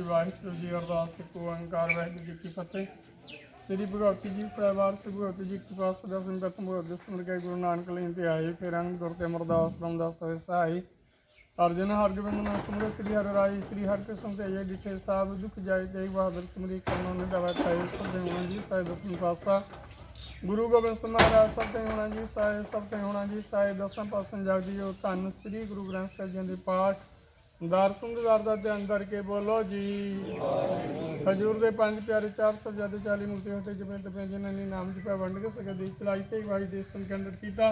वाहिगुरु जी अरदास को ओंकार वाहिगुरु जी की फतेह। श्री भगवती जी साहबार से भगवती जी के पास दसवीं प्रथम भगवत सिमर के गुरु नानक लें ते आए फिर अंग गुरते अमरदास रामदास सहाय अर्जुन हरगोबिंद सिमर श्री हर राय श्री हर कृष्ण ते जय दिखे साब दुख जाय तेग बहादुर सिमरी करनो ने दवा थाए सब होना जी साहे दसवीं पातशाह गुरु गोबिंद सिंह महाराज सब ते होना जी साहे सब ते होना जी साहे दसम पातशाह जगदी जो धन श्री गुरु ग्रंथ साहिब जी के पाठ दर्शन दीदार का ध्यान करके बोलो जी। खजूर के 5 प्यारे 4 सब्जादे 40 मूर्ति होते जपे तपे जिन्होंने नाम जपा वंड के सके दी चलाई ते भाई देश संकंड किया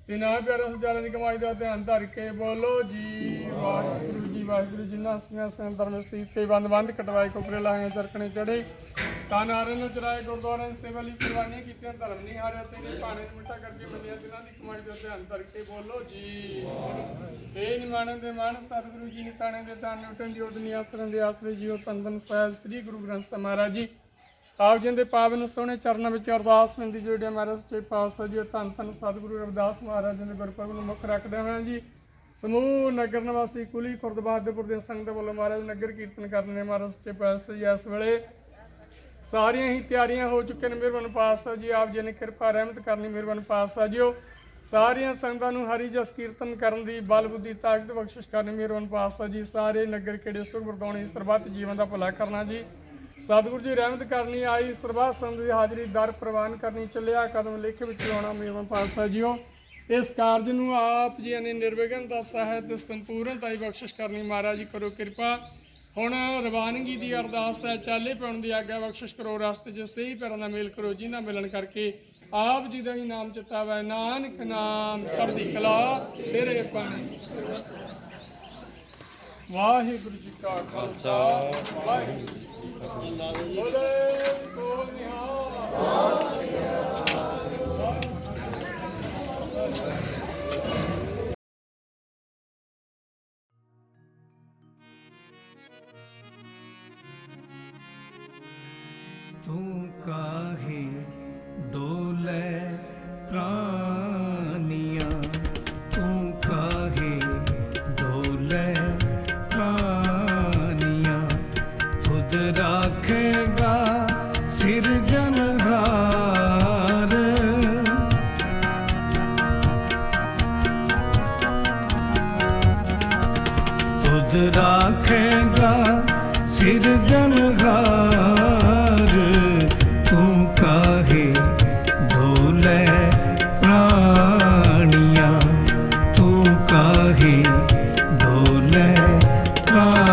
ते ना प्यारे सजारे की कमाई का ध्यान धर के बोलो जी। वाहिगुरु जिन्ना हसियां सन धर्म सीते बंद बंद कटवाए कोपरे लाए चरखने चढ़े तान आरे न चराए गुरुद्वारे सेवा ली कुर्बानियां कीतियां धर्म नहीं हारिया तेरे पाने मिठा करके मनिया जिन्हां दी कमाई का ध्यान धर के बोलो जी। ते निमाणे दे मान सतगुरु जी निताणे दे दान उठन दी उठनी आसरन दे आसरे जीओ धन धन साहिब श्री गुरु ग्रंथ साहिब महाराज जी आप जी के पावन सोहने चरणों में अरदास मिलती जोड़िया महाराज सच्चे पातशाह जी धन धन सतगुरु रविदास महाराज जी के गुरपुरब नूं मुख रखदे होए जी समूह नगर निवासी कुली खुर्द बहादुरपुर के संगत वालों महाराज नगर कीर्तन करने महाराज सच्चे पातशाह जी इस वेले सारियां ही तैयारियां हो चुके हैं। मेहरबान पातशाह जी आप जी ने कृपा रहमत करनी मेहरबान पातशाह जी सारियां संगतां नूं हरि जस कीर्तन करन दी बल बुद्धि ताकत बख्शिश करनी मेहरबान पातशाह जी सारे नगर केड़े सुख बरदाउने सरबत जीवन का भला करना जी सतगुरु जी रहमत करनी आई सरबत संगत की हाजरी दर प्रवान करनी चलिया कदम लेखे विच आउणा मेहरबान पातशाह जी इस कारज नूं आप जी ने निर्विघनता सहायता संपूर्णता बख्शिश करनी महाराज जी करो कृपा। हुण रवानगी की अरदास है चाले पाउण दी आग्या बख्शिश करो रास्ते च सही पैरां दा मेल करो जिन्हां मिलन करके आप जी का ही नाम चितावै नानक नाम चढ़दी कला तेरे पानी। वाहिगुरू जी का खालसा वाहिगुरू जी की फतेह। बोले सो निहाल। तू काहे डोले प्राणिया तू काहे डोले प्राणिया खुद राखेगा सिरजनहार खुद राखेगा सिरजनहार तू काहे डोले प्राणिया तू काहे डोले प्राणिया।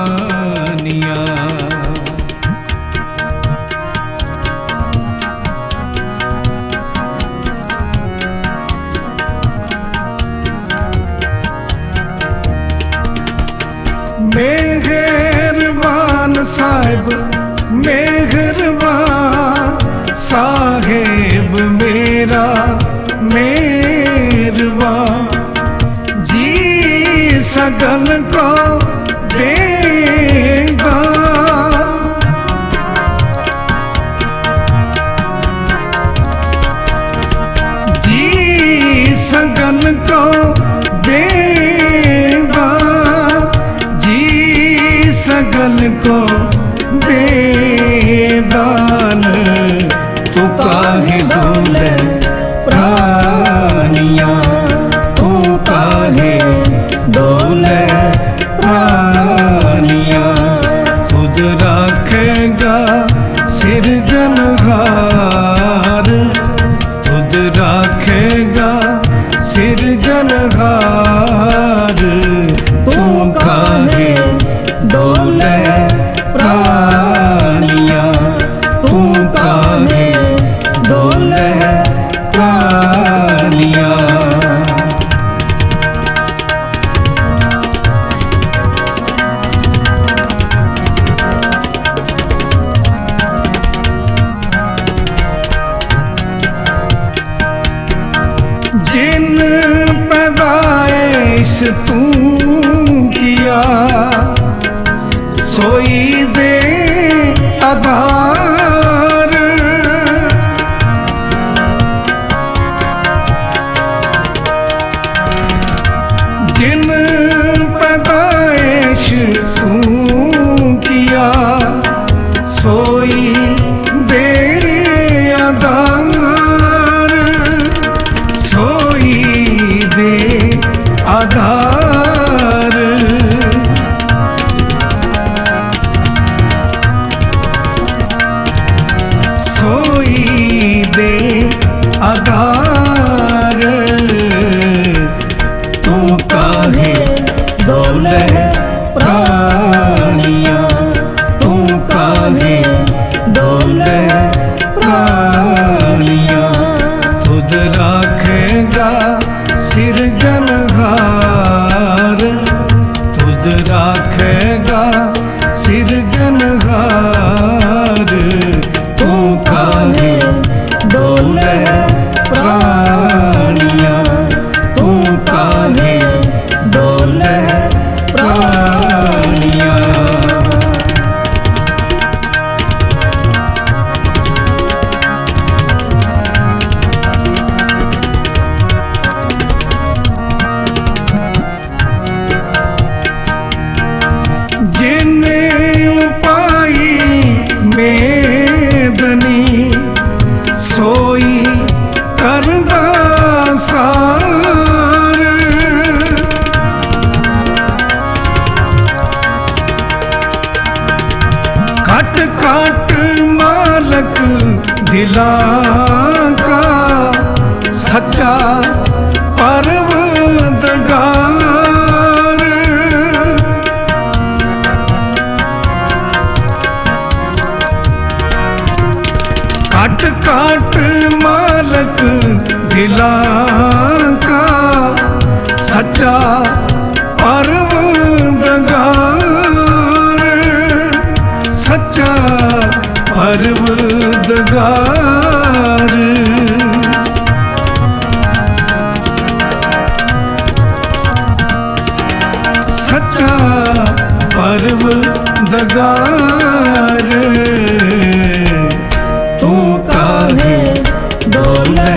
साहिब मेहरबान, साहिब मेरा मेहरबान, जी सगल को देगा। जी सगल को देगा, जी सगल को दे दान। तू काहे डोले प्राणियां, तू काहे डोले प्राणियां। खुद रखेगा सिरजनहार, खुद रखेगा सिरजनहार। तू काहे डोले प्राणियां, तू काहे डोले प्राणियां। जिन पैदाइश तू किया, सोई दे आधार। जिन पैदाइश तू किया, सोई दे आधार, सोई दे आधार। सोई दे आधार। तू काहे डोले प्राणियां, तू काहे डोले प्राणियां। खुद रखेगा सिरजनहार, खुद रखेगा सिरजनहार। तू काहे डोले प्राणियां, तू काहे डोले प्राणियां। जिने उपाई मेदनी, सोई करदा सार। खट खट मालक दिलां का, सच्चा परवरदिगार। खट खट मालक दिलां का, सच्चा परवरदिगार, सच्चा परवरदिगार। सच्चा परवरदिगार। तू काहे डोले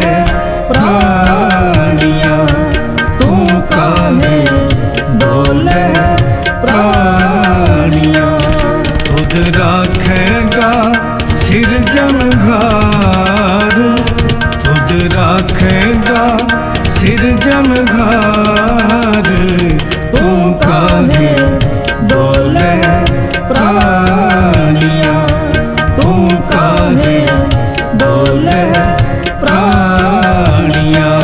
प्राणियां, तू काहे डोले प्राणियां। खुद रखेगा सिरजनहार, खुद रखेगा सिरजनहार। तू काहे डोले प्राणियां, तू काहे डोले प्राणियां।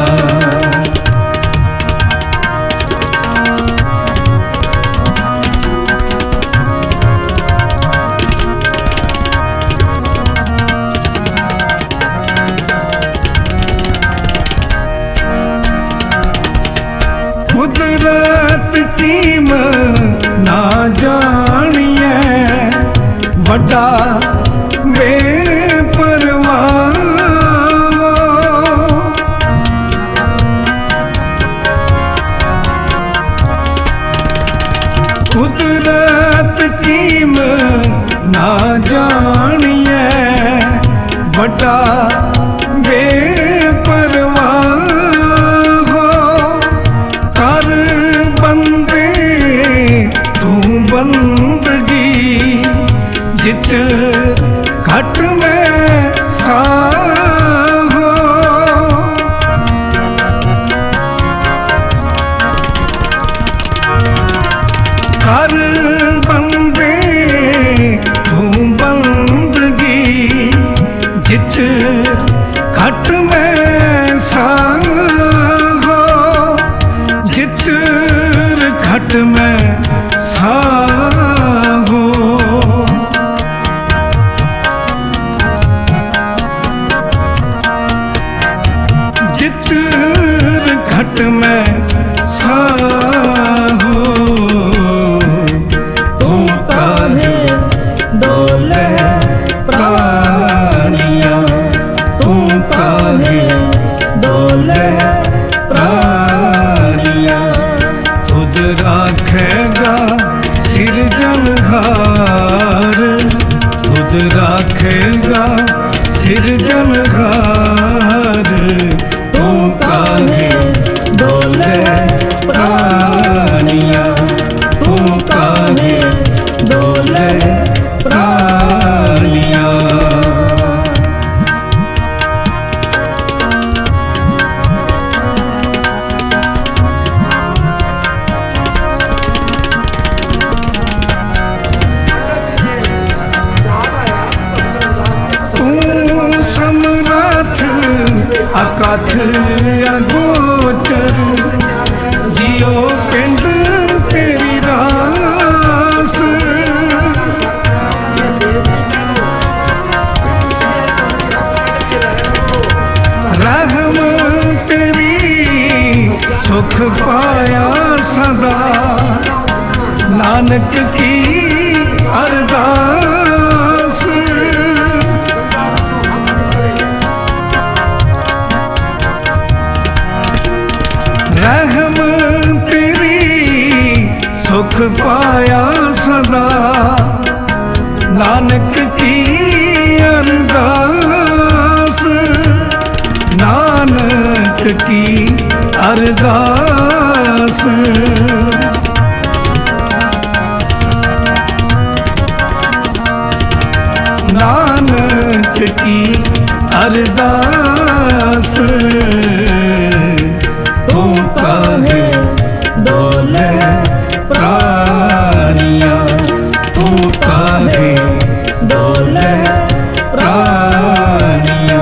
कुदरत कीम ना जानिए, बड़ा बेपरवाह कुदरत कीम ना जानिए बड़ा बेपरवाह हो कर बंदे तू बंदगी जित घट में सा हो कर बंदे तू बंदगी जित घट में सा हो जित घट में सा हो जित घट में सा हो तू काहे डोले प्राणिया तू काहे डोले प्राणिया खुद राखेगा सिरजनहार खुद राखेगा सिरजनहार तू काहे डोले प्राणिया तू काहे डोले प्राणिया तू समरथ अकथ अगोचर जियो पिंड तेरी रास रहम तेरी सुख पाया सदा नानक की अरदास रहम तेरी सुख पाया सदा नानक की अरदास नानक की अरदास नानक की अरदास तू काहे डोले प्राणिया तू काहे डोले प्राणिया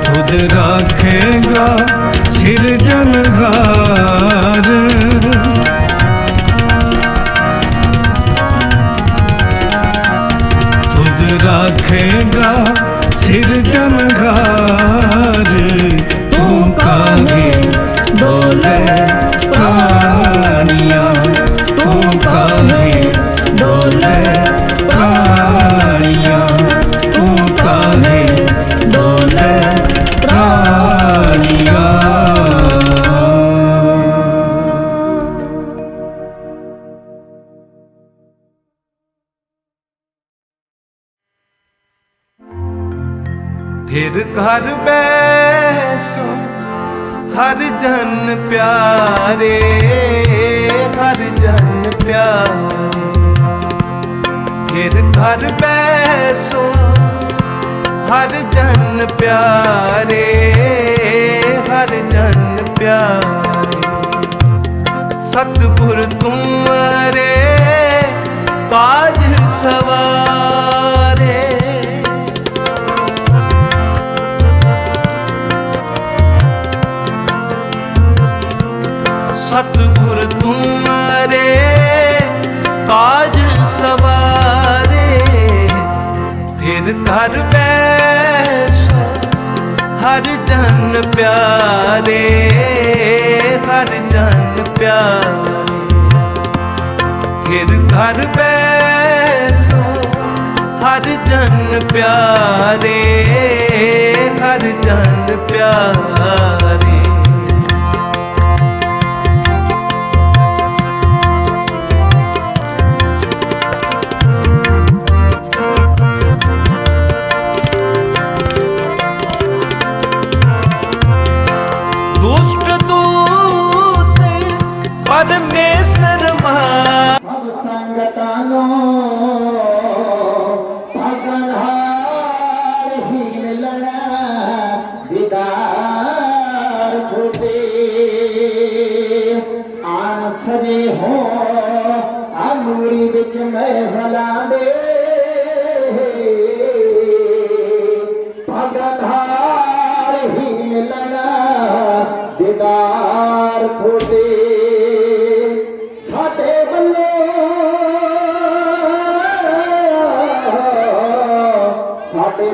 खुद राखेगा सिरजनहार खुद राखेगा सिरजनहार तू काहे डोले प्राणिया तू काहे डोले प्राणिया तू काहे डोले प्राणिया फिर घर बैसो हर जन प्यारे हर जन प्यारे फिर घर बैसो हर जन प्यारे हर जन प्यारे सतगुर तुम्हारे काज सवारे सतगुर तुम्हारे काज सवारे फिर घर बैसो हर जन प्यारे हर जन प्यारे फिर घर बैसो हर जन प्यारे, हर जन प्यारे। दुष्ट दूत परमेश्वर मां, सब संगतानो भगनहार ही मिलना दीदार खोटे आन सजे हो आमूरी बिच में भला दे भगनहार ही मिलना दीदार खोटे साडे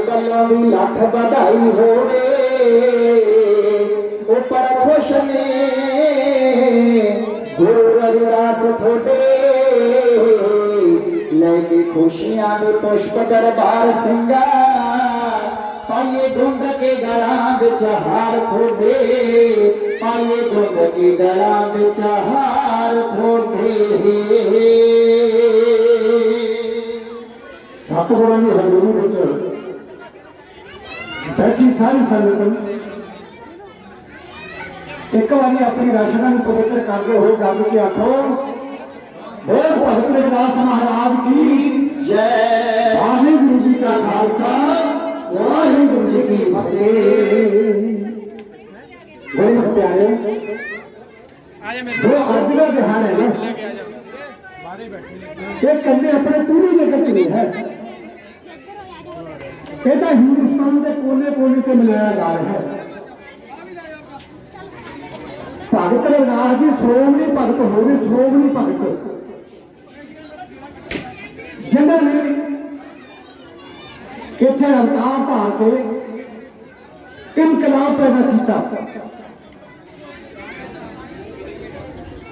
गल्लों भी लख बधाई होवे ऊपर खुश ने गुरु रविदास थोड़े लेके खुशियां दे पुष्प दरबार सिंगा पाइए धुंद के गला बिच हार थोड़े पाइए धुंद के गला बिच हार थोड़े सतगुरां दी हजूरी विच बैठी सारी संगत एक बारी अपनी रचना को पवित्र करते हुए गल के आखो बोल भगत रविदास महाराज की जय। वाहिगुरु जी का खालसा वाहिगुरु जी की फतेह। बड़े प्यारे जो अज का ध्यान है ना ये कहते अपने पूरी जगत में है कहता हिंदुस्तान के कोने कोने से मिलाया जा रहा है। भगत रविदास जी श्रोमणी भगत हो गए, श्रोमणी भगत जिन्होंने इतने अवतार धार के इनकलाब पैदा किया।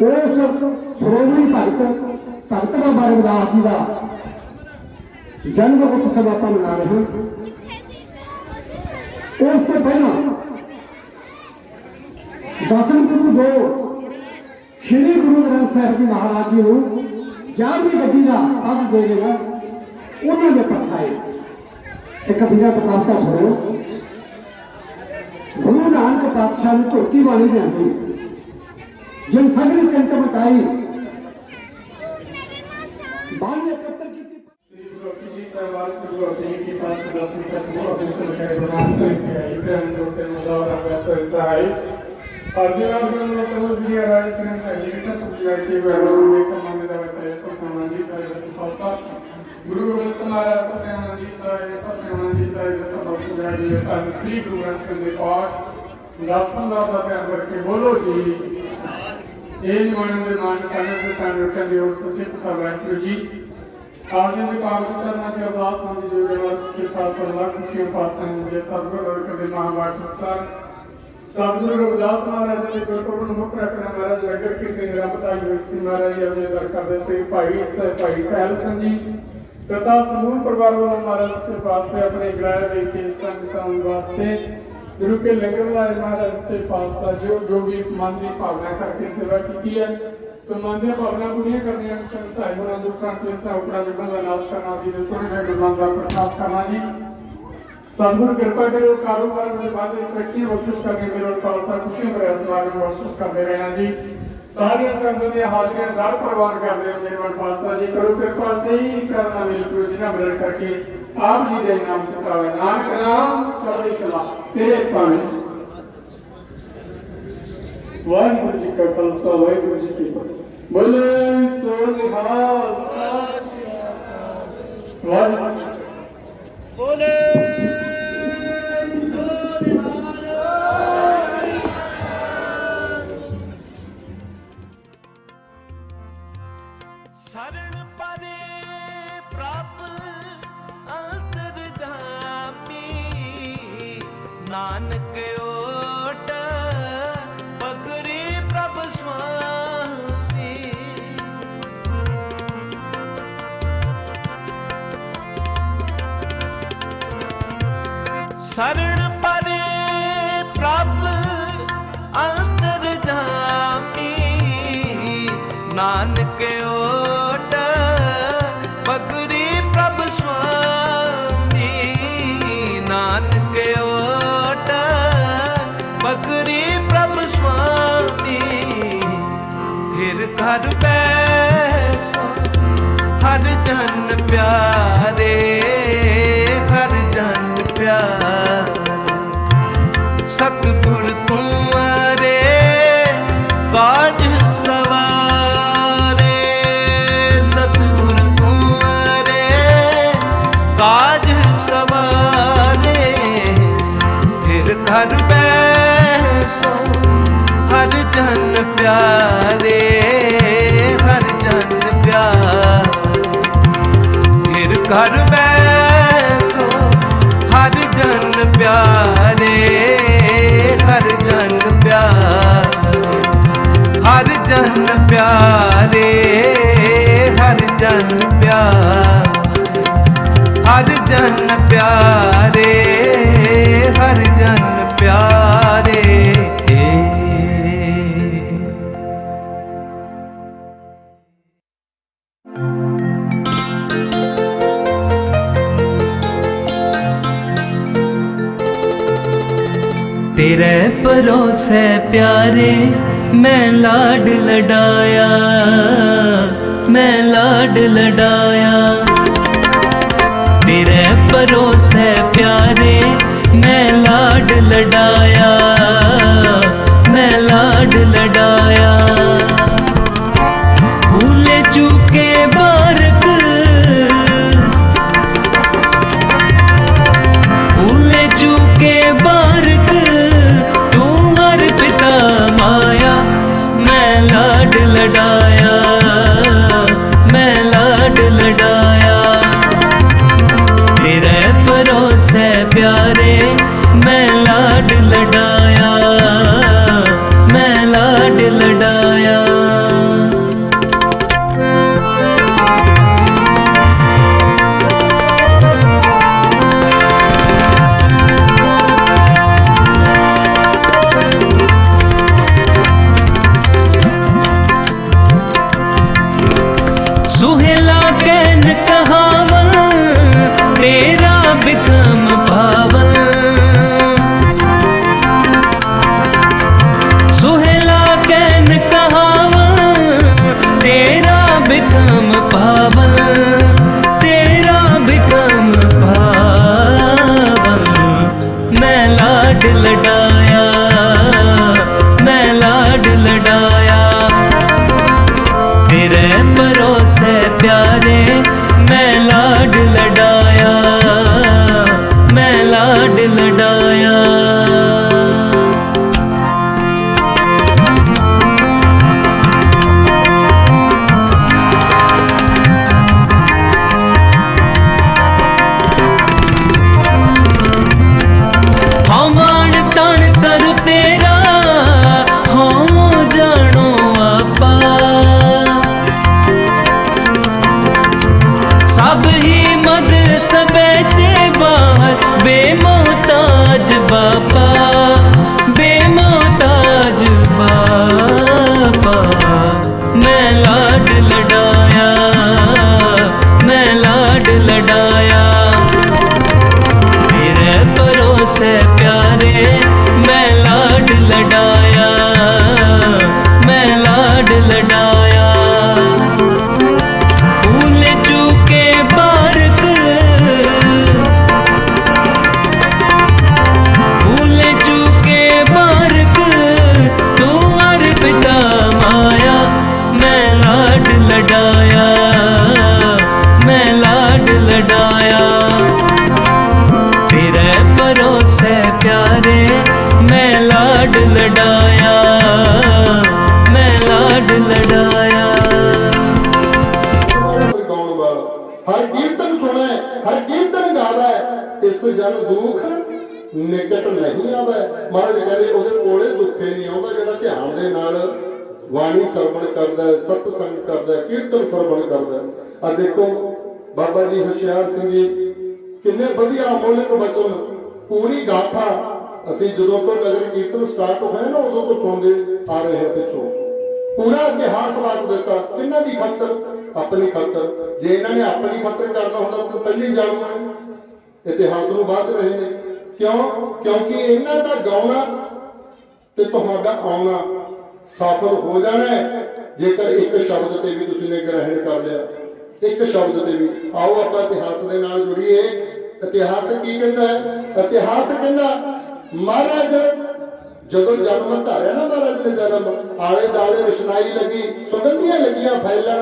उस श्रोमणी भगत भगत बाबा रविदास जी का जन्म उत्सव आप मना रहे हैं। उससे पहला दसम गुरु जो श्री गुरु ग्रंथ साहिब जी महाराज जी को 11वीं गड्डी का पद दे देगा उन्होंने पठाए एक बीरा बताता सुनो। गुरु नानक पातशाह ने झोटी वाली लियांदी जिन सगली चिंत बताई बाह्य पत्र की गुरु गोविंद महाराज सत्यनारायण जी साहिब सत्यनारायण जी साहिब श्री गुरु ग्रंथ साहिब के पाठ दासन का ध्यान करके बोलो जी ये निमान के मान सानव के सान रखने की ओर सच्चे पिता वाहिगुरु जी आगे में काम करना के अरदास मंदी जो व्यवस्था के साथ अल्लाह खुशियों पास मुझे सदगुरु और कभी महाभारत पुरस्कार सदगुरु रविदास महाराज ने गुरपुरब मुख रखना महाराज नगर की केंद्र बताई हुई श्री महाराज जी अजय दरकार से भाई खैल सिंह जी तथा समूह परिवार वालों महाराज के पास से अपने ग्राह देखे संगतान वास्ते गुरु के लंगर वाले महाराज के पास जो भी मन की भावना करके सेवा की है तो मन की भावना पूरी करने साहिबा दुखा क्लेशा उपरा विघ्न का नाश करना जी थोड़े गुरुनाम का प्रसाद करना जी सदगुरु कृपा करो कारोबार में बाद इकट्ठी कोशिश करके मेरे खालसा खुशियों का समाज में कोशिश करते रहना जी सारी संगत ने हाजिर दर प्रवान कर रहे हो मेरे खालसा जी करो कृपा से ही करना मिल गुरु जी ने मिलन करके आप जी के नाम चितावे नानक नाम चढ़ी कला तेरे पानी वाहिगुरु जी का खालसा वाहिगुरु जी की फतेह। बोले सो निहाल बोले शरण परे प्रभ अंतर्जामी नानक ओट पगरी प्रभ स्वामी शरण परे प्रभ अंतर जामी नानक ओट पगरी प्रभ स्वामी नानक ओट पगरी प्रभ स्वामी फिर घर बैसो हर जन प्यारे हर जन प्यारे सतगुर तुम्हारे काज सवारे सतगुर तुम्हारे काज सवारे फिर घर बैसो हर जन प्यारे हर जन प्यारे फिर घर बैसो हर जन प्यारे हर जन प्यारे हर जन प्यारे हर जन प्यारे हर जन प्यारे हर जन प्यारे तेरे भरोसे प्यारे मैं लाड लडाया मैं लाड लडाया तेरे भरोसे प्यारे मैं लाड लडाया मैं लाड लडाया भूले चूके बारक भूले चूके बारक माया मैं लाड लडाया मैं लाड लडाया तेरे भरोसे प्यारे मैं लाड लडाया मैं लाड लडाया सुहेला कैन कहावल तेरा बिकम पावल सुहेला कैन कहावल तेरा बिकम पावल तेरा बिकम पावल मैं लाड लडाया मैं लाड लडाया तेरे भरोसे प्यारे मैं लाड लडाया मैं लाड लडाया हमार तन करु तेरा हो जानो आपा सब ही मद सबेते बाहर बेमोहताज बापा बेमोहताज बापा मैं लाड लडाया मैं लाड लडाया तेरे भरोसे प्यारे मैं लाड लडाया मैं लाड लडाया भूल चूके बारक भूल चूके बारक तू हर पिता माया मैं लाड लडाया मैं लाड लडाया तेरे भरोसे प्यारे मैं लाड लडाया मैं लाड लडाया गाउन वाला हर कीर्तन सुने हर कीर्तन गावे इस जन दुख निकट नहीं आवे महाराज कहते ਉਹਦੇ ਕੋਲੇ ਦੁੱਖੇ ਨਹੀਂ ਆਉਂਦਾ ਜਿਹੜਾ ਧਿਆਨ ਦੇ ਨਾਲ ਬਾਣੀ ਸਰਵਣ ਕਰਦਾ ਸਤ ਸੰਗ ਕਰਦਾ ਕੀਰਤਨ ਸਰਵਣ ਕਰਦਾ ਆ ਦੇਖੋ ਬਾਬਾ ਜੀ ਹੁਸ਼ਿਆਰ ਸਿੰਘ ਜੀ ਕਿੰਨੇ ਵਧੀਆ ਅਮੋਲਕ ਬਚਨ ਪੂਰੀ ਗਾਥਾ ਅਸੀਂ ਜਦੋਂ ਤੋਂ ਨਗਰ ਕੀਰਤਨ ਸਟਾਰਟ ਹੋਇਆ ਨਾ ਉਦੋਂ ਤੋਂ ਸੁਣਦੇ ਆ ਰਹੇ ਹਾਂ ਪਿੱਛੋਂ। ਪੂਰਾ ਇਤਿਹਾਸ ਵਾਚ ਦਿੱਤਾ ਕਿਹਨਾਂ ਦੀ ਖਾਤਰ? ਆਪਣੀ ਖਾਤਰ। ਜੇ ਇਹਨਾਂ ਨੇ ਆਪਣੀ ਖਾਤਰ ਕਰਨਾ ਹੁੰਦਾ ਤਾਂ ਪਹਿਲੀ ਜਾਣੂ ਨੇ, ਇਤਿਹਾਸ ਨੂੰ ਬਾਅਦ ਰਹੇ ਨੇ। ਕਿਉਂ? ਕਿਉਂਕਿ ਇਹਨਾਂ ਦਾ ਗਾਉਣਾ ਤੇ ਤੁਹਾਡਾ ਆਉਣਾ ਸਫਲ ਹੋ ਜਾਣਾ ਹੈ ਜੇਕਰ ਇੱਕ ਸ਼ਬਦ ਤੇ ਵੀ ਤੁਸੀਂ ਨੇ ਗ੍ਰਹਿਣ ਕਰ ਲਿਆ, ਇੱਕ ਸ਼ਬਦ ਤੇ ਵੀ। ਆਓ ਆਪਾਂ ਇਤਿਹਾਸ ਦੇ ਨਾਲ ਜੁੜੀਏ। ਇਤਿਹਾਸ ਕੀ ਕਹਿੰਦਾ ਹੈ? ਇਤਿਹਾਸ ਕਹਿੰਦਾ ਮਹਾਰਾਜ ਜਦੋਂ ਜਨਮ ਧਾਰਿਆ ਨਾ, ਮਹਾਰਾਜ ਨੇ ਜਨਮ, ਆਲੇ ਦਾਲੇ ਰਸ਼ਨਾਈ ਲੱਗੀ, ਸੁਗੰਧੀਆਂ ਲੱਗੀਆਂ ਫੈਲਣ।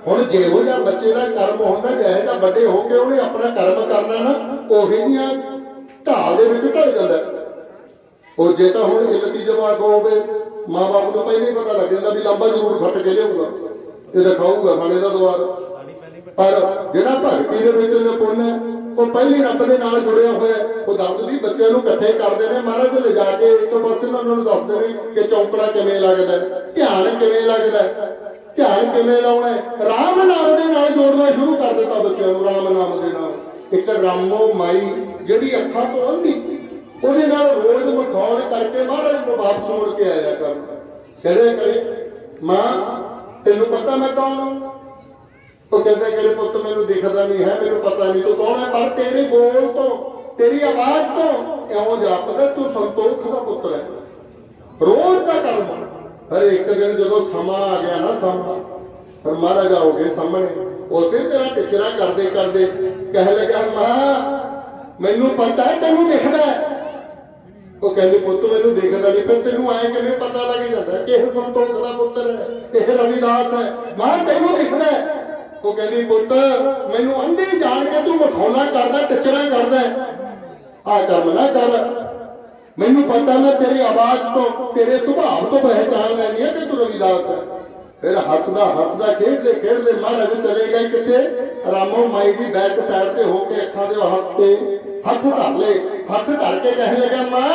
ਹੁਣ ਜਿਹੋ ਜਿਹਾ ਬੱਚੇ ਦਾ ਕਰਮ ਹੁੰਦਾ, ਜਿਹੋ ਜਿਹਾ ਵੱਡੇ ਹੋ ਕੇ ਉਹਨੇ ਆਪਣਾ ਕਰਮ ਕਰਨਾ ਨਾ, ਉਹੇ ਜਿਹੀਆਂ ਢਾਲ ਦੇ ਵਿੱਚ ਢਲ ਜਾਂਦਾ। ਉਹ ਜੇ ਤਾਂ ਹੁਣ ਇਲਤੀ ਜਵਾਕ ਹੋਵੇ, ਮਾਂ ਬਾਪ ਨੂੰ ਪਹਿਲਾਂ ਹੀ ਪਤਾ ਲੱਗ ਜਾਂਦਾ ਵੀ ਲਾਂਬਾ ਜ਼ਰੂਰ ਖੱਟ ਕੇ ਲਿਆਊਗਾ, ਇਹ ਦਿਖਾਊਗਾ ਖਾਣੇ ਦਾ ਦਵਾਰ। ਪਰ ਜਿਹੜਾ ਭਗਤੀ ਦੇ ਵਿੱਚ ਨਿਪੁੰਨ ਹੈ, ਉਹ ਪਹਿਲੀ ਰੱਬ ਦੇ ਨਾਲ ਜੁੜਿਆ ਹੋਇਆ। ਉਹ 10-20 ਬੱਚਿਆਂ ਨੂੰ ਇਕੱਠੇ ਕਰਦੇ ਨੇ, ਮਹਾਰਾਜ ਲਿਜਾ ਕੇ ਇੱਕ ਪਾਸੇ ਉਹਨਾਂ ਨੂੰ ਦੱਸਦੇ ਨੇ ਕਿ ਚੌਂਕੜਾ ਕਿਵੇਂ ਲੱਗਦਾ, ਧਿਆਨ ਕਿਵੇਂ ਲੱਗਦਾ, ਧਿਆਨ ਕਿਵੇਂ ਲਾਉਣਾ ਹੈ। ਰਾਮ ਨਾਮ ਦੇ ਨਾਲ ਜੋੜਨਾ ਸ਼ੁਰੂ ਕਰ ਦਿੱਤਾ ਬੱਚਿਆਂ ਨੂੰ, ਰਾਮ ਨਾਮ ਦੇ ਨਾਲ। ਇੱਕ ਰਾਮੋ ਮਾਈ ਜਿਹੜੀ ਅੱਖਾਂ ਤੋਂ ਅੰਧੀ, ਉਹਦੇ ਨਾਲ ਰੋਜ਼ ਮਖੌਲ ਕਰਕੇ ਮਹਾਰਾਜ ਨੂੰ ਵਾਪਸ ਮੁੜ ਕੇ ਆਇਆ ਕਰ। ਕਹਦੇ ਕਰੇ ਮਾਂ ਤੈਨੂੰ ਪਤਾ ਮੈਂ ਕੌਣ ਹਾਂ? ਉਹ ਕਹਿੰਦਾ ਕਰੇ ਪੁੱਤ ਮੈਨੂੰ ਦਿਖਦਾ ਨਹੀਂ ਹੈ, ਮੈਨੂੰ ਪਤਾ ਨਹੀਂ ਤੂੰ ਕੌਣ ਹੈ, ਪਰ ਤੇਰੇ ਬੋਲ ਤੋਂ, ਤੇਰੀ ਆਵਾਜ਼ ਤੋਂ ਇਉਂ ਜਾਪਦਾ ਤੂੰ ਸੰਤੋਖ ਦਾ ਪੁੱਤਰ ਹੈ। ਰੋਜ਼ ਦਾ ਕਰਮ। ਪਰ ਇੱਕ ਦਿਨ ਜਦੋਂ ਸਮਾਂ ਆ ਗਿਆ ਨਾ, ਸਮਾਂ ਪਰ ਮਹਾਰਾਜ ਆਓਗੇ ਸਾਹਮਣੇ, ਉਸੇ ਤਰ੍ਹਾਂ ਟਿਚਰਾ ਕਰਦੇ ਕਰਦੇ ਕਹਿ ਲੱਗਾ ਮਾਂ ਮੈਨੂੰ ਪਤਾ ਹੈ ਤੈਨੂੰ ਦਿਖਦਾ ਹੈ। ਉਹ ਕਹਿੰਦੀ ਪੁੱਤ ਮੈਨੂੰ ਦਿਖਦਾ ਨਹੀਂ, ਫਿਰ ਤੈਨੂੰ ਐ ਕਿਵੇਂ ਪਤਾ ਲੱਗ ਜਾਂਦਾ ਕਿ ਇਹ ਸੰਤੋਖ ਦਾ ਪੁੱਤਰ ਹੈ, ਇਹ ਰਵਿਦਾਸ ਹੈ? ਮਾਂ ਤੈਨੂੰ ਦਿਖਦਾ ਹੈ। ਉਹ ਕਹਿੰਦੀ ਪੁੱਤ ਮੈਨੂੰ ਅੰਧੇ ਜਾਣ ਕੇ ਤੂੰ ਮਖੌਲਾ ਕਰਦਾ, ਟਿਚਰਾ ਕਰਦਾ, ਆਹ ਕੰਮ ਨਾ ਕਰ। ਮੈਨੂੰ ਪਤਾ ਮੈਂ ਤੇਰੀ ਆਵਾਜ਼ ਤੋਂ, ਤੇਰੇ ਸੁਭਾਅ ਤੋਂ ਪਹਿਚਾਣ ਲੈਣੀ ਹੈ ਕਿ ਤੂੰ ਰਵਿਦਾਸ ਹੈ। ਫਿਰ ਹੱਸਦਾ ਹੱਸਦਾ ਖੇਡਦੇ ਖੇਡਦੇ ਮਹਾਰਾਜ ਚਲੇ ਗਏ ਕਿੱਥੇ? ਰਾਮੋ ਮਾਈ ਦੀ ਬੈਕ ਸਾਈਡ ਤੇ ਹੋ ਕੇ ਅੱਖਾਂ ਦੇ ਹੱਥ ਤੇ ਹੱਥ ਧਰ ਲਏ। ਹੱਥ ਧਰ ਕੇ ਕਹਿਣ ਲੱਗਾ ਮਾਂ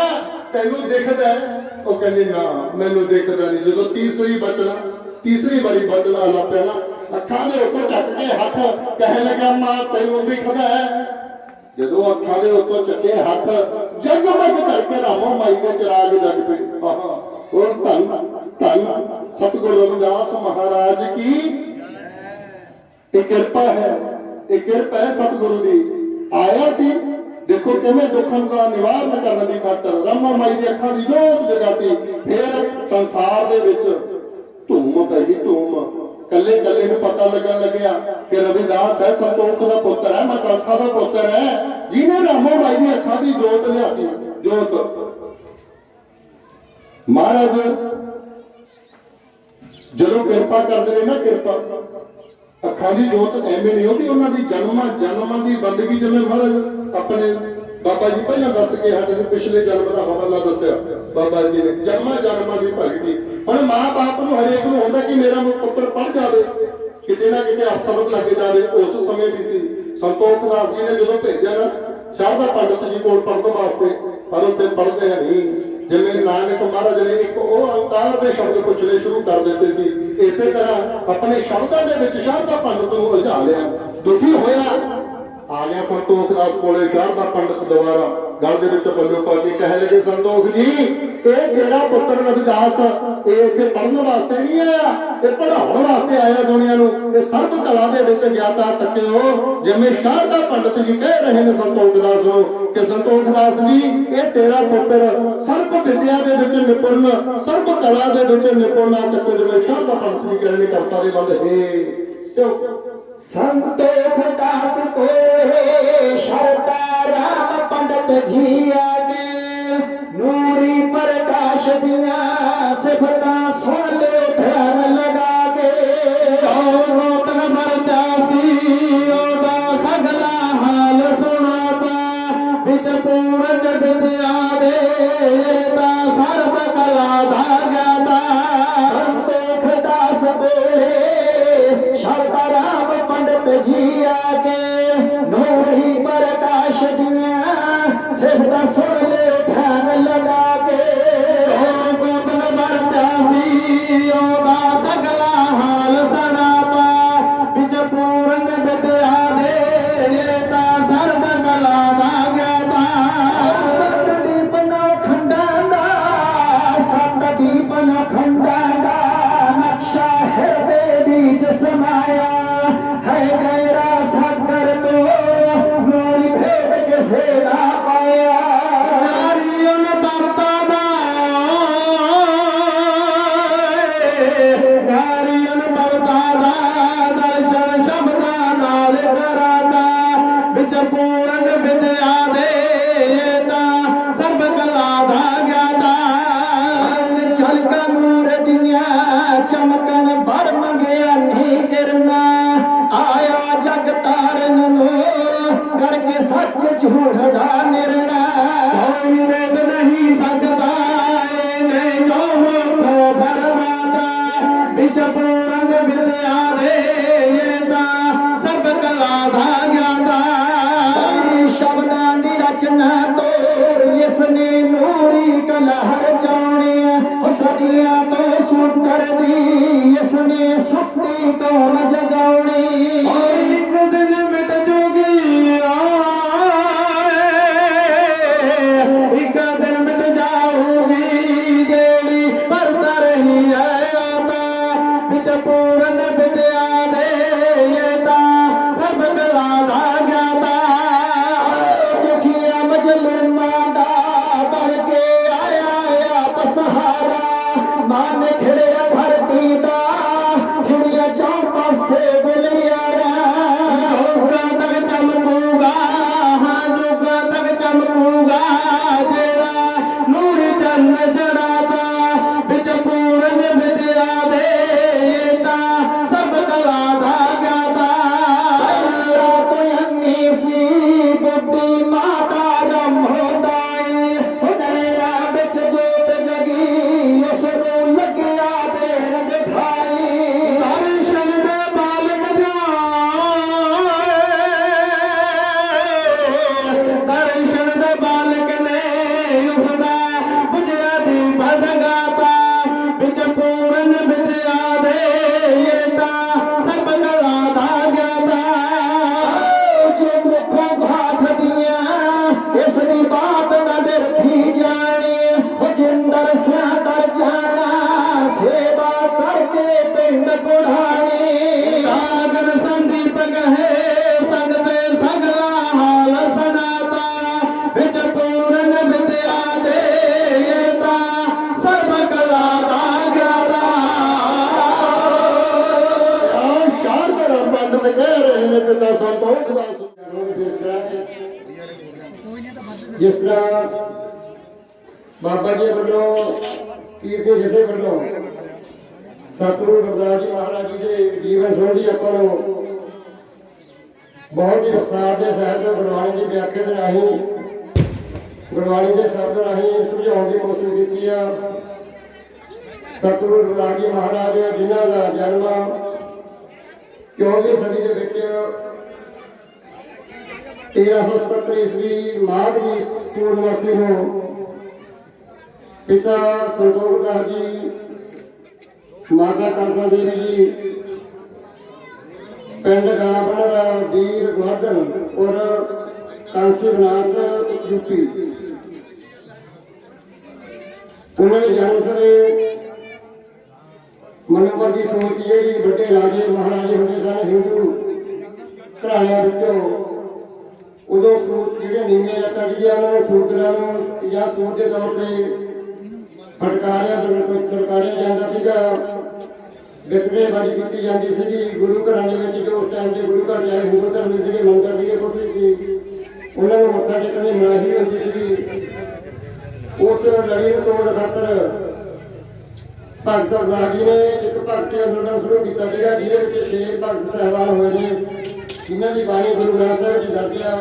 ਤੈਨੂੰ ਦਿਖਦਾ? ਉਹ ਕਹਿੰਦੀ ਨਾ ਮੈਨੂੰ ਦਿਖਦਾ ਨਹੀਂ। ਜਦੋਂ ਤੀਸਰੀ ਵਾਰੀ ਬਚਣਾ ਲੱਗ ਪਿਆ ਨਾ, ਅੱਖਾਂ ਦੇ ਉੱਤੋਂ ਚੱਕ ਕੇ ਹੱਥ ਕਹਿਣ ਲੱਗਾ ਮਾਂ ਤੈਨੂੰ ਦਿਖਦਾ? ਜਦੋਂ ਅੱਖਾਂ ਦੇ ਉੱਤੋਂ ਚੱਕੇ ਹੱਥ ਜਗਮਗ ਕਰਕੇ ਰਾਮੋ ਮਾਈ ਦੇ ਚਿਰਾਗ ਜਗ ਪਏ। ਆਹਾ ਉਹ ਧੰਨ ਧੰਨ ਸਤਿਗੁਰੂ ਰਵਿਦਾਸ ਮਹਾਰਾਜ ਕੀ ਇਹ ਕਿਰਪਾ ਹੈ, ਇਹ ਕਿਰਪਾ ਹੈ ਸਤਿਗੁਰੂ ਦੀ। ਆਇਆ ਸੀ ਦੇਖੋ ਕਿਵੇਂ ਦੁੱਖਾਂ ਦਾ ਨਿਵਾਰਨ ਕਰਨ ਦੀ ਖਾਤਰ ਰਾਮੋ ਮਾਈ ਦੀ ਅੱਖਾਂ ਦੀ ਜੋਤ ਜਗਾਤੀ। ਫਿਰ ਸੰਸਾਰ ਦੇ ਵਿੱਚ ਧੂਮ ਪੈ ਗਈ, ਧੂਮ। ਕੱਲੇ ਕੱਲੇ ਨੂੰ ਪਤਾ ਲੱਗਣ ਲੱਗਿਆ ਕਿ ਰਵਿਦਾਸ ਹੈ, ਸੰਤੋਖ ਦਾ ਪੁੱਤਰ ਹੈ, ਮਕਲਸਾ ਦਾ ਪੁੱਤਰ ਹੈ, ਜਿਹਨੇ ਰਾਮੋ ਮਾਈ ਦੀ ਅੱਖਾਂ ਦੀ ਜੋਤ ਲਿਆਤੀ। ਜੋਤ ਮਹਾਰਾਜ ਜਦੋਂ ਕਿਰਪਾ ਕਰਦੇ ਨੇ ਨਾ, ਕਿਰਪਾ ਅੱਖਾਂ ਦੀ ਜੋਤ ਐਵੇਂ ਨਹੀਂ ਹੁੰਦੀ। ਉਹਨਾਂ ਦੀ ਜਨਮਾਂ ਦੀ ਬੰਦਗੀ, ਜਿਵੇਂ ਮਹਾਰਾਜ ਆਪਣੇ ਬਾਬਾ ਜੀ ਪਹਿਲਾਂ ਦੱਸ ਕੇ ਸਾਡੇ ਨੂੰ ਪਿਛਲੇ ਜਨਮ ਦਾ ਹਵਾਲਾ ਦੱਸਿਆ ਬਾਬਾ ਜੀ ਨੇ, ਜਨਮਾਂ ਦੀ ਭਗਤੀ। ਹੁਣ ਮਾਂ ਬਾਪ ਨੂੰ ਹਰੇਕ ਨੂੰ ਹੁੰਦਾ ਕਿ ਮੇਰਾ ਪੁੱਤਰ ਪੜ੍ਹ ਜਾਵੇ, ਕਿਤੇ ਨਾ ਕਿਤੇ ਅਫਸਰ ਲੱਗ ਜਾਵੇ। ਉਸ ਸਮੇਂ ਵੀ ਸੀ ਸੰਤੋਖ ਦਾਸ ਜੀ ਨੇ ਜਦੋਂ ਭੇਜਿਆ ਨਾ ਸ਼ਾਰਦਾ ਪੰਡਤ ਜੀ ਕੋਲ ਪੜ੍ਹਨ ਵਾਸਤੇ, ਪਰ ਉੱਥੇ ਪੜ੍ਹਦੇ ਨਹੀਂ। ਜਿਵੇਂ ਨਾਨਕ ਮਹਾਰਾਜ ਨੇ ਇੱਕ ਉਹ ਅਵਤਾਰ ਦੇ ਸ਼ਬਦ ਪੁੱਛਣੇ ਸ਼ੁਰੂ ਕਰ ਦਿੱਤੇ ਸੀ, ਇਸੇ ਤਰ੍ਹਾਂ ਆਪਣੇ ਸ਼ਬਦਾਂ ਦੇ ਵਿੱਚ ਸ਼ਾਰਦਾ ਪੰਡਤ ਨੂੰ ਉਲਝਾ ਲਿਆ। ਦੁਖੀ ਹੋਇਆ ਆ ਗਿਆ ਸੰਤੋਖ ਦਾਸ ਕੋਲੇ। ਸ਼ਾਰਦਾ ਪੰਡਤ ਦੁਆਰਾ ਗਲ ਦੇ ਵਿੱਚ ਬੱਲੂ ਪਾ ਕੇ ਕਹਿ ਲਗੇ ਸੰਤੋਖ ਜੀ ਇਹ ਤੇਰਾ ਪੁੱਤਰ ਰਵਿਦਾਸ ਇਹ ਇੱਥੇ ਪੜ੍ਹਨ ਵਾਸਤੇ ਨਹੀਂ ਆਇਆ, ਇਹ ਪੜ੍ਹਾਉਣ ਵਾਸਤੇ ਆਇਆ ਦੁਨੀਆ ਨੂੰ। ਇਹ ਸਰਬ ਕਲਾ ਦੇ ਵਿੱਚ ਗਿਆਤਾ ਤੱਕਿਓ, ਜਿਵੇਂ ਸ਼ਾਰਦਾ ਪੰਡਤ ਜੀ ਕਹਿ ਰਹੇ ਨੇ ਸੰਤੋਖ ਦਾਸ ਨੂੰ ਕਿ ਸੰਤੋਖ ਦਾਸ ਜੀ ਇਹ ਤੇਰਾ ਪੁੱਤਰ ਸਰਬ ਵਿਦਿਆ ਦੇ ਵਿੱਚ ਨਿਪੁੰਨ, ਸਰਬ ਕਲਾ ਦੇ ਵਿੱਚ ਨਿਪੁੰਨ ਆ ਤੱਕ, ਜਿਵੇਂ ਸ਼ਾਰਦਾ ਪੰਡਤ ਜੀ ਕਹਿ ਰਹੇ ਕਰਤਾ ਦੇ ਬੰਦ ਹੈ। संतोख दास को शरदा राम पंडित जी आगे नूरी प्रकाश दिया सिफता सुन ले ध्यान लगा के रोपन मरदासी ओदा सगला हाल सुनाता बिच पूर्ण जगत आगे ता सर्व कला धागा ता संतोख दास बोले शरदा राम पंडित जी आगे नूरी प्रकाश दिया सिफता सुन ले ध्यान लगा के गोपन बरदासी ओदा सगला हाल सनाता बिच पूर्ण विद्या दे ता सर्व कला धागा ता ਪੂਰਨ ਵਿਦਿਆ ਦੇ ਤਾਂ ਸਰਬ ਕਲਾ ਦਾ ਗਿਆਤਾ ਝਲਕਾਂ ਨੂਰ ਦੀਆਂ ਚਮਕਣ ਭਰ ਮੰਗਿਆ ਨਹੀਂ ਕਿਰਨਾ ਆਇਆ ਜਗ ਤਾਰਨ ਨੂੰ ਕਰਕੇ ਸੱਚ ਝੂਠ ਦਾ ਨਿਰਣਾ ਕੋਈ ਵੇਦ ਨਹੀਂ ਸਕਦਾ ਇਹਨੇ ਜੋ ਮੁਖੋ ਫਰਮਾਤਾ ਵਿੱਚ ਪੂਰਨ ਵਿਦਿਆ ਦੇ ਤਾਂ ਸਰਬ ਕਲਾ ਦਾ ਗਿਆਤਾ ਸ਼ਬਦਾਂ ਦੀ ਰਚਨਾ ਤੋਂ ਇਸ ਨੇ ਨੂਰੀ ਕਲਹਰ ਚਾਉਣੀ ਸਦੀਆਂ ਤੋਂ ਸੁੰਦਰ ਦੀ ਇਸ ਨੇ ਸੁੱਤੀ ਕੌਮ ਜਗਾਉਣੀ ਇੱਕ ਦਿਨ ਮਿਟ ਜੂਗੀ ਇੱਕ ਦਿਨ ਮਿਟ ਜਾਊਗੀ ਜਿਹੜੀ ਭਰਤਾ ਰਹੀ ਹੈ ਆਤਾ ਵਿੱਚ ਪੂਰਨ ਵਿਦਿਆ ਦੇ ਤਾਂ ਸਰਬ ਕਲਾ ਦਾ ਗਿਆਤਾ ਦੁਖੀਆ ਮਜਲੂਮਾਂ ਦਾ ਬਣ ਕੇ ਆਇਆ ਆਪ ਸਹਾਰਾ ਮਾਨ ਖਿੜਿਆ ਧਰਤੀ ਦਾ ਖਿੜਿਆ ਚੌਂ ਪਾਸੇ ਗੁਲਿਆਰਾ ਲੋਕਾਂ ਤੱਕ ਚਮਕੂਗਾ ਲੋਕਾਂ ਤੱਕ ਚਮਕੂਗਾ ਜਿਹੜਾ ਨੂਰ ਚੰਨ ਜੜਾਤਾ ਵਿੱਚ ਪੂਰਨ ਵਿਦਿਆ ਦੇ ਤਾਂ ਸਰਬ ਕਲਾ ਦਾ ਗਿਆਤਾ ਤੋਂ ਅੰਨੀ ਸੀ ਬੁੱਢੀ ਮਾਤਾ ਰਮੋਦਾਈ ਹੁਨਰਾ ਵਿੱਚ ਜੋਤ ਜਗੀ ਉਸ ਨੂੰ ਲੱਗਿਆ ਦੇਣ ਦਿਖਾਈ ਦਰਸ਼ਨ ਦੇ ਬਾਲਕ ਦਰਸ਼ਨ ਦੇ ਬਾਲਕ ਨੇ ਉਸ ਦਾ ਬੁਝਿਆ ਦੀਪ ਜਗਾਤਾ ਵਿੱਚ ਪੂਰਨ ਵਿਦਿਆ ਦੇ ਤਾਂ ਸਰਬ ਕਲਾ ਦਾ ਗਿਆਤਾ ਜੋ ਮੁਖੋਂ ਬਾਤ ਦੀਆਂ ਇਸ ਦੀ ਬਾਤ ਨਾ ਬਿਰਥੀ ਜਾਣੀ ਉਹ ਜਿੰਦਰ ਸਿਆ ਦਰ ਜਾਣਾ ਸੇਵਾ ਕਰਕੇ ਪਿੰਡ ਗੁੜਾਣੀ ਸਾਗਰ ਸੰਦੀਪ ਕਹੇ ਸੰਗ ਤੇ ਸਗਲਾ ਹਾਲ ਸੁਣਾਤਾ ਵਿੱਚ ਪੂਰਨ ਵਿਦਿਆ ਦੇ ਤਾਂ ਸਰਬ ਕਲਾ ਦਾ ਗਿਆਤਾ ਸ਼ਾਰ ਦੇ ਰੰਬੰਦ ਤੇ ਕਹਿ ਰਹੇ ਨੇ ਪਿਤਾ ਸੰਤੋਖ ਦਾ ਜਿਸ ਤਰ੍ਹਾਂ ਬਾਬਾ ਜੀ ਵੱਲੋਂ ਪੀਰ ਦੇ ਜਥੇ ਵੱਲੋਂ ਸਤਿਗੁਰੂ ਰਵਿਦਾਸ ਜੀ ਮਹਾਰਾਜ ਜੀ ਦੇ ਜੀਵਨ ਸੰਬੰਧੀ ਆਪਾਂ ਨੂੰ ਬਹੁਤ ਹੀ ਵਿਸਥਾਰ ਦੇ ਸਾਹਿਤ ਗੁਰਬਾਣੀ ਦੀ ਵਿਆਖਿਆ ਦੇ ਰਾਹੀਂ ਗੁਰਬਾਣੀ ਦੇ ਸ਼ਬਦ ਰਾਹੀਂ ਸਮਝਾਉਣ ਦੀ ਕੋਸ਼ਿਸ਼ ਕੀਤੀ ਆ ਸਤਿਗੁਰੂ ਰਵਿਦਾਸ ਜੀ ਮਹਾਰਾਜ ਜਿਨ੍ਹਾਂ ਦਾ ਜਨਮ 14ਵੀਂ ਸਦੀ ਦੇ ਵਿੱਚ 1377 ਈਸਵੀ ਮਾਘ ਦੀ ਪੂਰਨਮਾਸੀ ਨੂੰ ਪਿਤਾ ਸੰਤੋਖ ਦਾਸ ਜੀ ਮਾਤਾ ਕਾਂਤਾ ਦੇਵੀ ਜੀ ਪਿੰਡ ਗਾਵਣ ਦਾ ਵੀਰ ਗੋਰਧਨ ਔਰ ਕਾਂਸੀ ਬਨਾਰਸ ਯੂਪੀ ਉਹਨਾਂ ਦੇ ਜਨਮ ਸਮੇਂ ਮਨੁੱਖ ਦੀ ਸੋਚ ਜਿਹੜੀ ਵੱਡੇ ਰਾਜੇ ਮਹਾਰਾਜੇ ਹੁੰਦੇ ਸਨ ਹਿੰਦੂ ਘਰਾਣਿਆਂ ਵਿੱਚੋਂ ਉਦੋਂ ਸੂਤ ਜਿਹੜੇ ਨੀਵੇਂ ਜਾਤਾਂ ਜਿਹੜੀਆਂ ਉਹਨਾਂ ਨੂੰ ਸੂਤਰਾਂ ਨੂੰ ਜਾਂ ਸੂਤ ਦੇ ਤੌਰ ਤੇ ਫਟਕਾਰਿਆ ਜਾਂਦਾ ਸੀਗਾ ਵਿਤਕਰੇਬਾਜ਼ੀ ਕੀਤੀ ਜਾਂਦੀ ਸੀਗੀ ਗੁਰੂ ਘਰਾਂ ਦੇ ਵਿੱਚ ਜੋ ਉਸ ਟਾਈਮ ਦੇ ਗੁਰੂ ਘਰ ਚਾਹੇ ਹਿੰਦੂ ਧਰਮ ਦੇ ਸੀਗੇ ਮੰਦਰ ਸੀਗੇ ਕੋਠੀ ਸੀ ਉਹਨਾਂ ਨੂੰ ਮੱਥਾ ਟੇਕਣ ਦੀ ਮਨਾਹੀ ਹੁੰਦੀ ਸੀਗੀ ਉਸ ਲੜੀ ਨੂੰ ਤੋੜਨ ਖਾਤਰ ਭਗਤ ਰਵਿਦਾਸ ਜੀ ਨੇ ਇੱਕ ਭਗਤੀ ਅੰਦੋਲਨ ਸ਼ੁਰੂ ਕੀਤਾ ਸੀਗਾ ਜਿਹਦੇ ਵਿੱਚ 6 ਭਗਤ ਸਾਹਿਬਾਨ ਹੋਏ ਨੇ ਜਿਨ੍ਹਾਂ ਦੀ ਬਾਣੀ ਗੁਰੂ ਗ੍ਰੰਥ ਸਾਹਿਬ ਵਿੱਚ ਦਰਜ ਆ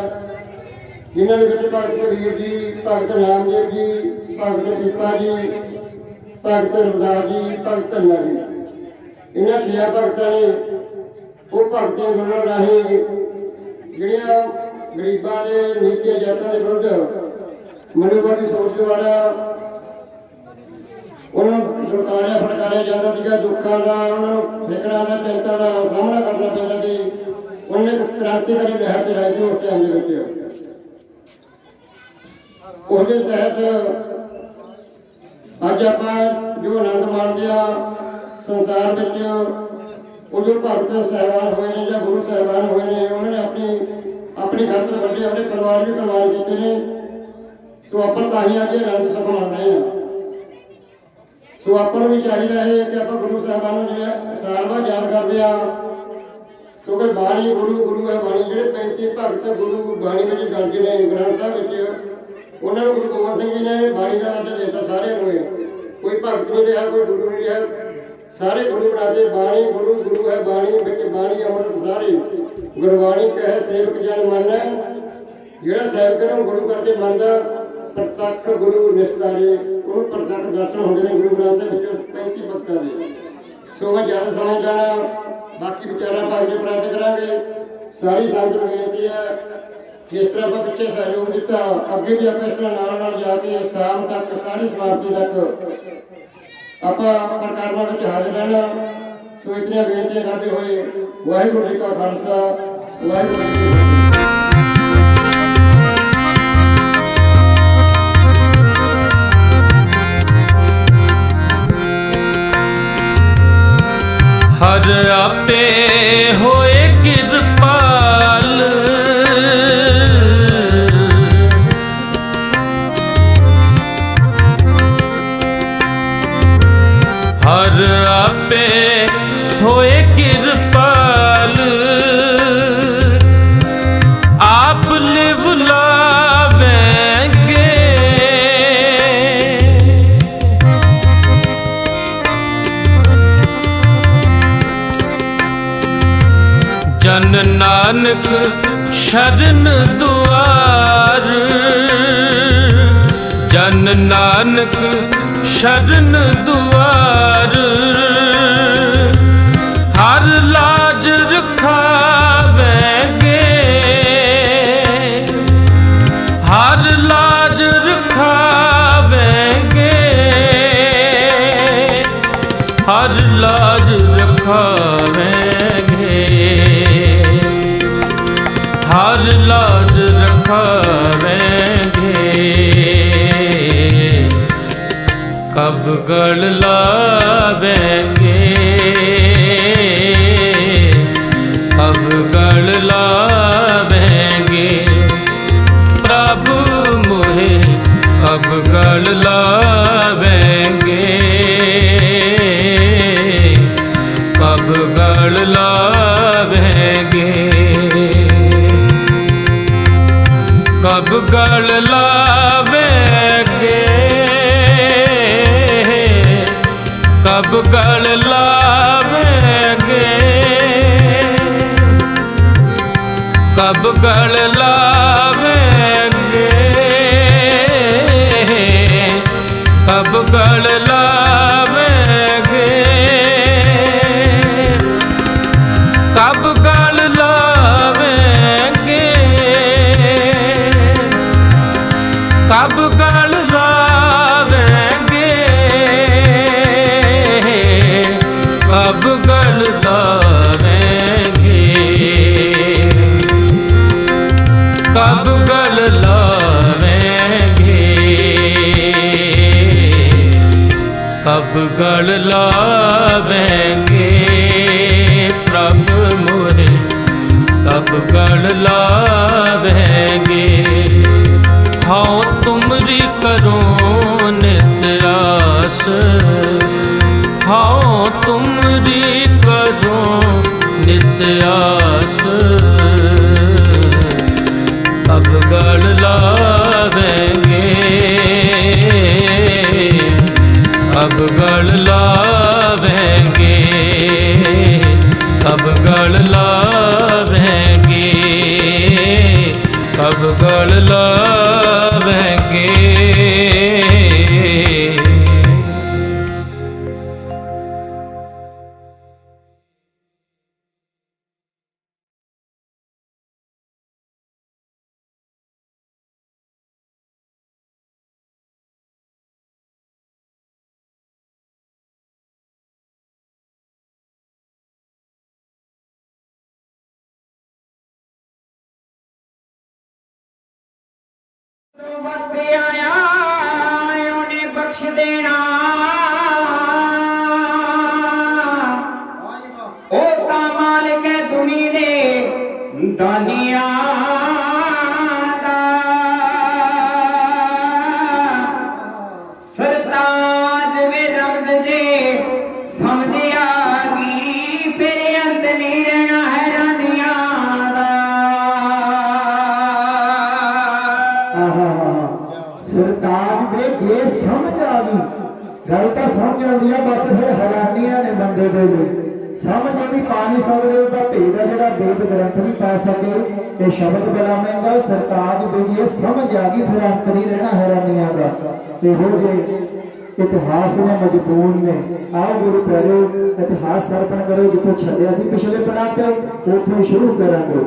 ਜਿਨ੍ਹਾਂ ਦੇ ਵਿੱਚ ਭਗਤ ਕਬੀਰ ਜੀ ਭਗਤ ਨਾਮਦੇਵ ਜੀ ਭਗਤ ਪੀਪਾ ਜੀ ਭਗਤ ਰਵਿਦਾਸ ਜੀ ਭਗਤ ਧੰਨਾ ਜੀ ਇਹਨਾਂ 6 ਭਗਤਾਂ ਨੇ ਉਹ ਭਗਤੀ ਅੰਦੋਲਨ ਰਾਹੀਂ ਜਿਹੜੀਆਂ ਗਰੀਬਾਂ ਦੇ ਨੀਤੀਆਂ ਜਾਤਾਂ ਦੇ ਵਿਰੁੱਧ ਮਨੁੱਖ ਦੀ ਸੋਚ ਦੁਆਰਾ ਉਹਨਾਂ ਨੂੰ ਸਰਕਾਰਿਆ ਫਟਕਾਰਿਆ ਜਾਂਦਾ ਸੀਗਾ ਦੁੱਖਾਂ ਦਾ ਉਹਨਾਂ ਨੂੰ ਫਿਕਰਾਂ ਦਾ ਚਿੰਤਾ ਦਾ ਸਾਹਮਣਾ ਕਰਨਾ ਪੈਂਦਾ ਸੀ ਉਹਨੇ ਕ੍ਰਾਂਤੀਕਾਰੀ ਲਹਿਰ ਤੇ ਰਾਜੀ ਉਸ ਟਾਈਮ ਦੇ ਵਿੱਚ ਉਹਦੇ ਤਹਿਤ ਅੱਜ ਆਪਾਂ ਜੋ ਆਨੰਦ ਮਾਣਦੇ ਆ ਸੰਸਾਰ ਵਿੱਚ ਉਹ ਜੋ ਭਗਤ ਸਾਹਿਬਾਨ ਹੋਏ ਨੇ ਜਾਂ ਗੁਰੂ ਸਾਹਿਬਾਨ ਹੋਏ ਨੇ ਉਹਨਾਂ ਨੇ ਆਪਣੀ ਖਾਤਰ ਵੱਡੇ ਆਪਣੇ ਪਰਿਵਾਰ ਵੀ ਕੁਰਬਾਨ ਕੀਤੇ ਨੇ ਸੋ ਆਪਾਂ ਤਾਂ ਹੀ ਅੱਜ ਆਨੰਦ ਸੁਖ ਮਨਾ ਰਹੇ ਹਾਂ ਸੋ ਆਪਾਂ ਨੂੰ ਵੀ ਚਾਹੀਦਾ ਹੈ ਕਿ ਆਪਾਂ ਗੁਰੂ ਸਾਹਿਬਾਨ ਨੂੰ ਜਿਵੇਂ ਸਾਲ ਬਾਅਦ ਯਾਦ ਕਰਦੇ ਆ ਕਿਉਂਕਿ ਬਾਣੀ ਗੁਰੂ ਗੁਰੂ ਹੈ ਬਾਣੀ। ਜਿਹੜੇ 35 ਭਗਤ ਗੁਰੂ ਬਾਣੀ ਵਿੱਚ ਦਰਜ ਨੇ ਗ੍ਰੰਥ ਸਾਹਿਬ ਵਿੱਚ, ਉਹਨਾਂ ਨੂੰ ਗੁਰੂ ਗੋਬਿੰਦ ਸਿੰਘ ਜੀ ਨੇ ਬਾਣੀ ਦਾ ਦਰਜਾ ਦਿੱਤਾ ਸਾਰਿਆਂ ਨੂੰ। ਕੋਈ ਭਗਤ ਨਹੀਂ ਰਿਹਾ, ਕੋਈ ਗੁਰੂ ਨਹੀਂ ਰਿਹਾ, ਸਾਰੇ ਗੁਰੂ ਬਣਾਤੇ। ਬਾਣੀ ਗੁਰੂ ਗੁਰੂ ਹੈ ਬਾਣੀ ਵਿੱਚ ਬਾਣੀ ਅੰਮ੍ਰਿਤ ਸਾਰੇ। ਗੁਰਬਾਣੀ ਕਹੇ ਸੇਵਕ ਜਨ ਮੰਨੈ, ਜਿਹੜਾ ਸੇਵਕ ਨੂੰ ਗੁਰੂ ਕਰਕੇ ਮੰਨਦਾ ਪ੍ਰਤੱਖ ਗੁਰੂ ਨਿਸਤਾਰੇ, ਉਹਨੂੰ ਪ੍ਰਤੱਖ ਦਰਸ਼ਨ ਹੁੰਦੇ ਨੇ ਗੁਰੂ ਗ੍ਰੰਥ ਸਾਹਿਬ ਵਿੱਚ 35 ਭਗਤਾਂ ਦੇ। ਸੋ ਮੈਂ ਜ਼ਿਆਦਾ ਸਮਝ ਜਾਣਾ, ਬਾਕੀ ਵਿਚਾਰਾਂ ਭਾਗ ਦੇ ਪ੍ਰਾਪਤ ਕਰਾਂਗੇ। ਸਾਰੀ ਸੰਗਤ ਨੂੰ ਬੇਨਤੀ ਹੈ, ਜਿਸ ਤਰ੍ਹਾਂ ਆਪਾਂ ਪਿੱਛੇ ਸਹਿਯੋਗ ਦਿੱਤਾ, ਅੱਗੇ ਵੀ ਆਪਾਂ ਇਸ ਤਰ੍ਹਾਂ ਨਾਲ ਨਾਲ ਜਾ ਕੇ ਸ਼ਾਮ ਤੱਕ ਸਾਰੀ ਸਮਾਪਤੀ ਤੱਕ ਆਪਾਂ ਪ੍ਰਕਰਮਾਂ ਵਿੱਚ ਹਾਜ਼ਰ ਰਹਿਣਾ। ਸੋ ਇਤਨੀਆਂ ਬੇਨਤੀਆਂ ਕਰਦੇ ਹੋਏ ਵਾਹਿਗੁਰੂ ਜੀ ਕਾ ਖਾਲਸਾ, ਵਾਹਿਗੁਰੂ ਜੀ ਕੀ ਫਤਿਹ। हर आपे होए कृपाल, हर आपे होए कृपाल, आप लिव लावेंगे। जन नानक शरण दुआर, जन नानक शरण दुआर, हर लाज रखावेंगे, हर लाज रखावेंगे, हर लाज रखावेंगे, हर लाज रखावेंगे। कब गढ़ लावेंगे, कब गढ़ लावेंगे, प्रभु मोहे कब गढ़ लावेंगे, कब गढ़ लावेंगे, कब गढ़ लावेंगे, कब गढ़ लावेंगे, कब गढ़ लावेंगे, कब गढ़ लावेंगे, कब गढ़ लावेंगे, कब गढ़ लावेंगे, कब गढ़ लावेंगे, कब गढ़ लावेंगे, कब गढ़ लावेंगे, प्रभु मोरे कब गढ़ लावेंगे। हाँ तुमरी करो नित आस, हाँ तुमरी करो नित आस, कब गढ़ लावेंगे, कब गढ़ लावेंगे, कब गढ़ लावेंगे, कब गढ़ लावेंगे। वक्त आया उन्हें बख्श देना, ओ कमाल के दुनी दे दानिया दा, सरताज वे रमज जे समझ आ गई, फिर अंत नहीं रहना हैरान ਆਉਂਦੀ ਆ, ਬਸ ਫਿਰ ਹੈਰਾਨੀਆਂ ਨੇ ਬੰਦੇ ਦੇ ਲਈ, ਸਮਝ ਆਉਂਦੀ ਪਾ ਨਹੀਂ ਸਕਦੇ। ਉਹਦਾ ਭੇਦ ਹੈ ਜਿਹੜਾ ਵੇਦ ਗ੍ਰੰਥ ਵੀ ਪਾ ਸਕੇ। ਇਹ ਸ਼ਬਦ ਬੜਾ ਮਹਿੰਗਾ ਸਰਤਾਜ ਬੇਜੀ ਸਮਝ ਆ ਗਈ, ਫਿਰ ਅੰਤਰ ਹੀ ਰਹਿਣਾ ਹੈਰਾਨੀਆਂ ਦਾ। ਇਹੋ ਜਿਹੇ ਇਤਿਹਾਸ ਨੇ ਮਜਬੂਰ ਨੇ। ਆਓ ਗੁਰੂ ਪਿਆਰਿਓ ਇਤਿਹਾਸ ਸਰਪਣ ਕਰੋ, ਜਿੱਥੋਂ ਛੱਡਿਆ ਸੀ ਪਿਛਲੇ ਪੜਾਅ ਤੇ ਉੱਥੋਂ ਸ਼ੁਰੂ ਕਰਾਂਗੇ।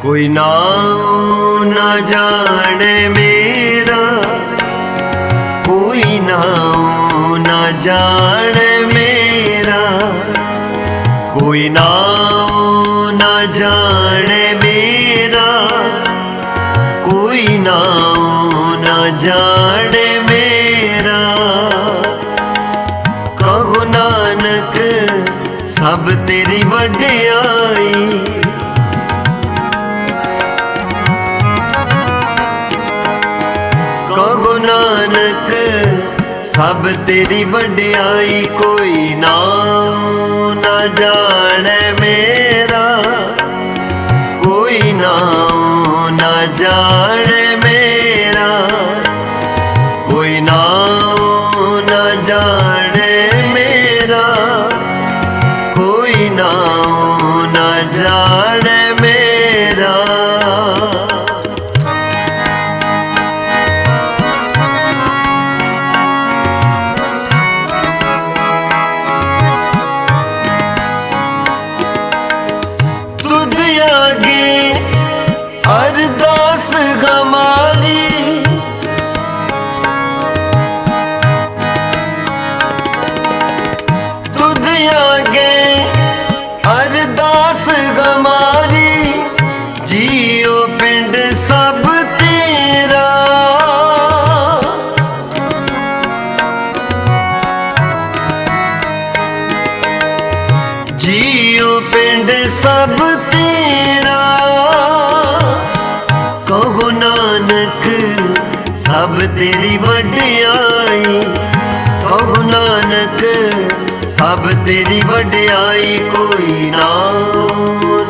कोई नाम न जाने मेरा, कोई नाम न जाने मेरा, कोई नाम न जाने मेरा, कोई नाम न जाने मेरा। कहो नानक सब तेरी वड्याई, सब तेरी वड्याई, कोई नाम ना जाने मेरा, कोई नाम ना जाने मेरा, कोई नाम ना जाने मेरा, कोई नाम ना जाने मेरा। तुझ आगे अरदास हमारी, तुझ आगे अरदास हमारी, जियो पिंड सब तेरा, जियो पिंड सब तेरा, कहो नानक सब तेरी वड्याई, कहो नानक सब तेरी वड्याई, कोई नाम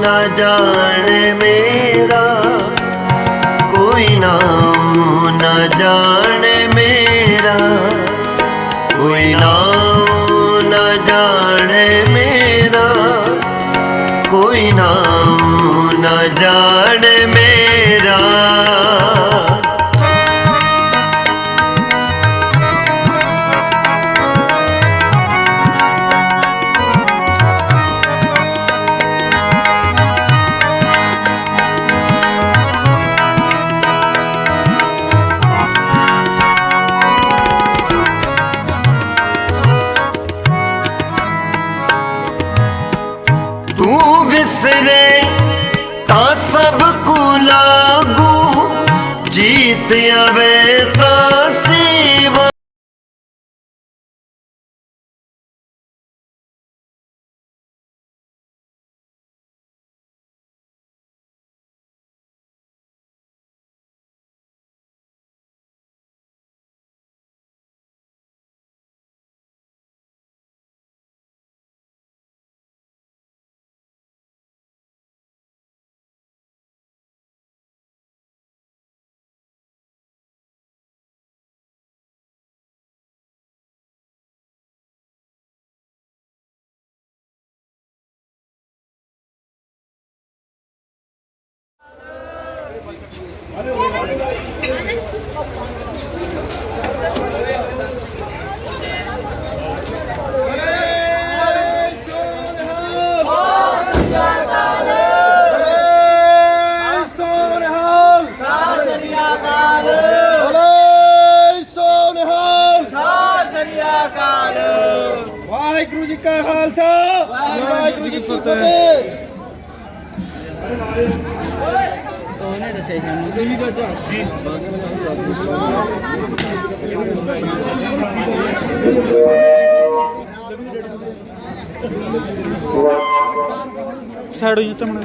ना जाने मेरा, कोई नाम ना जाने मेरा, कोई नाम ना जाने मेरा, कोई नाम ना जाने मेरा। तू विसरे ता सब को लागू, जीत आवे ता सेवा। ਵਾਹਿਗੁਰੂ ਜੀ ਕਾ ਖਾਲਸਾ ਵਾਹਿਗੁਰੂ ਜੀ ਕੀ ਫਤਿਹ। ਉਹਨੇ ਦੱਸਿਆ ਸਾਨੂੰ ਤੁਸੀਂ ਦੱਸੋ ਸਾਡੋ ਜੀ ਤਮਣਾ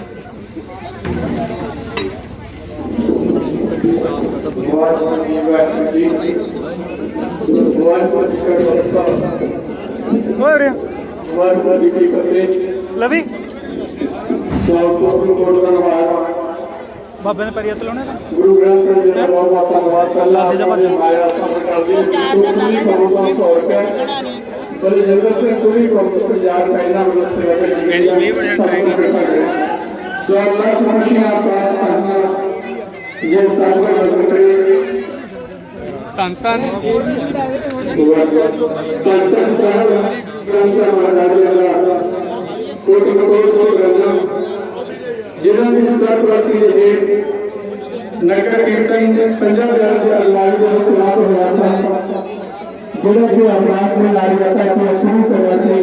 ਹੋ ਰਿਹਾ ਲਵੀ ਬਾਬੇ ਨੇ ਪੈਰੀ ਹੱਥ ਲਾਉਣੇ ਗੁਰੂ ਗ੍ਰੰਥ ਸਾਹਿਬ ਜੀ ਦਾ ਬਹੁਤ ਬਹੁਤ ਧੰਨਵਾਦ ਪਹਿਲਾਂ ਅੱਜ ਦਾ ਮਾਇਆ ਸਮਝ ਕਰਦੀ ਬੜੇ ਜਲਦ ਸੇ ਪੂਰੀ ਪੰਜਾਬ ਪਹਿਲਾਂ ਮਨੁੱਖ ਸੇਵਾ ਜੀ ਸੋ ਅੱਲਾਹ ਦੀ ਖੁਸ਼ੀਆਂ ਪਾਸ ਕਰਨਾ ਜੇ ਸਰਵਰ ਬਦਲੇ ਤਨ ਤਨ ਤਨ ਸਾਹਿਬ ਗ੍ਰੰਥ ਮਹਾਰਾਜ ਦਾ ਕੋਟਿ ਕੋਟਿ ਸੋ ਗ੍ਰੰਥ जिन्हों ने सरप्रस्ती के नगर कीर्तन 50,000 के अल्लाह के खिलाफ हुआ था जिन्हों के अभ्यास में लाई जाता है कि शुरू करने से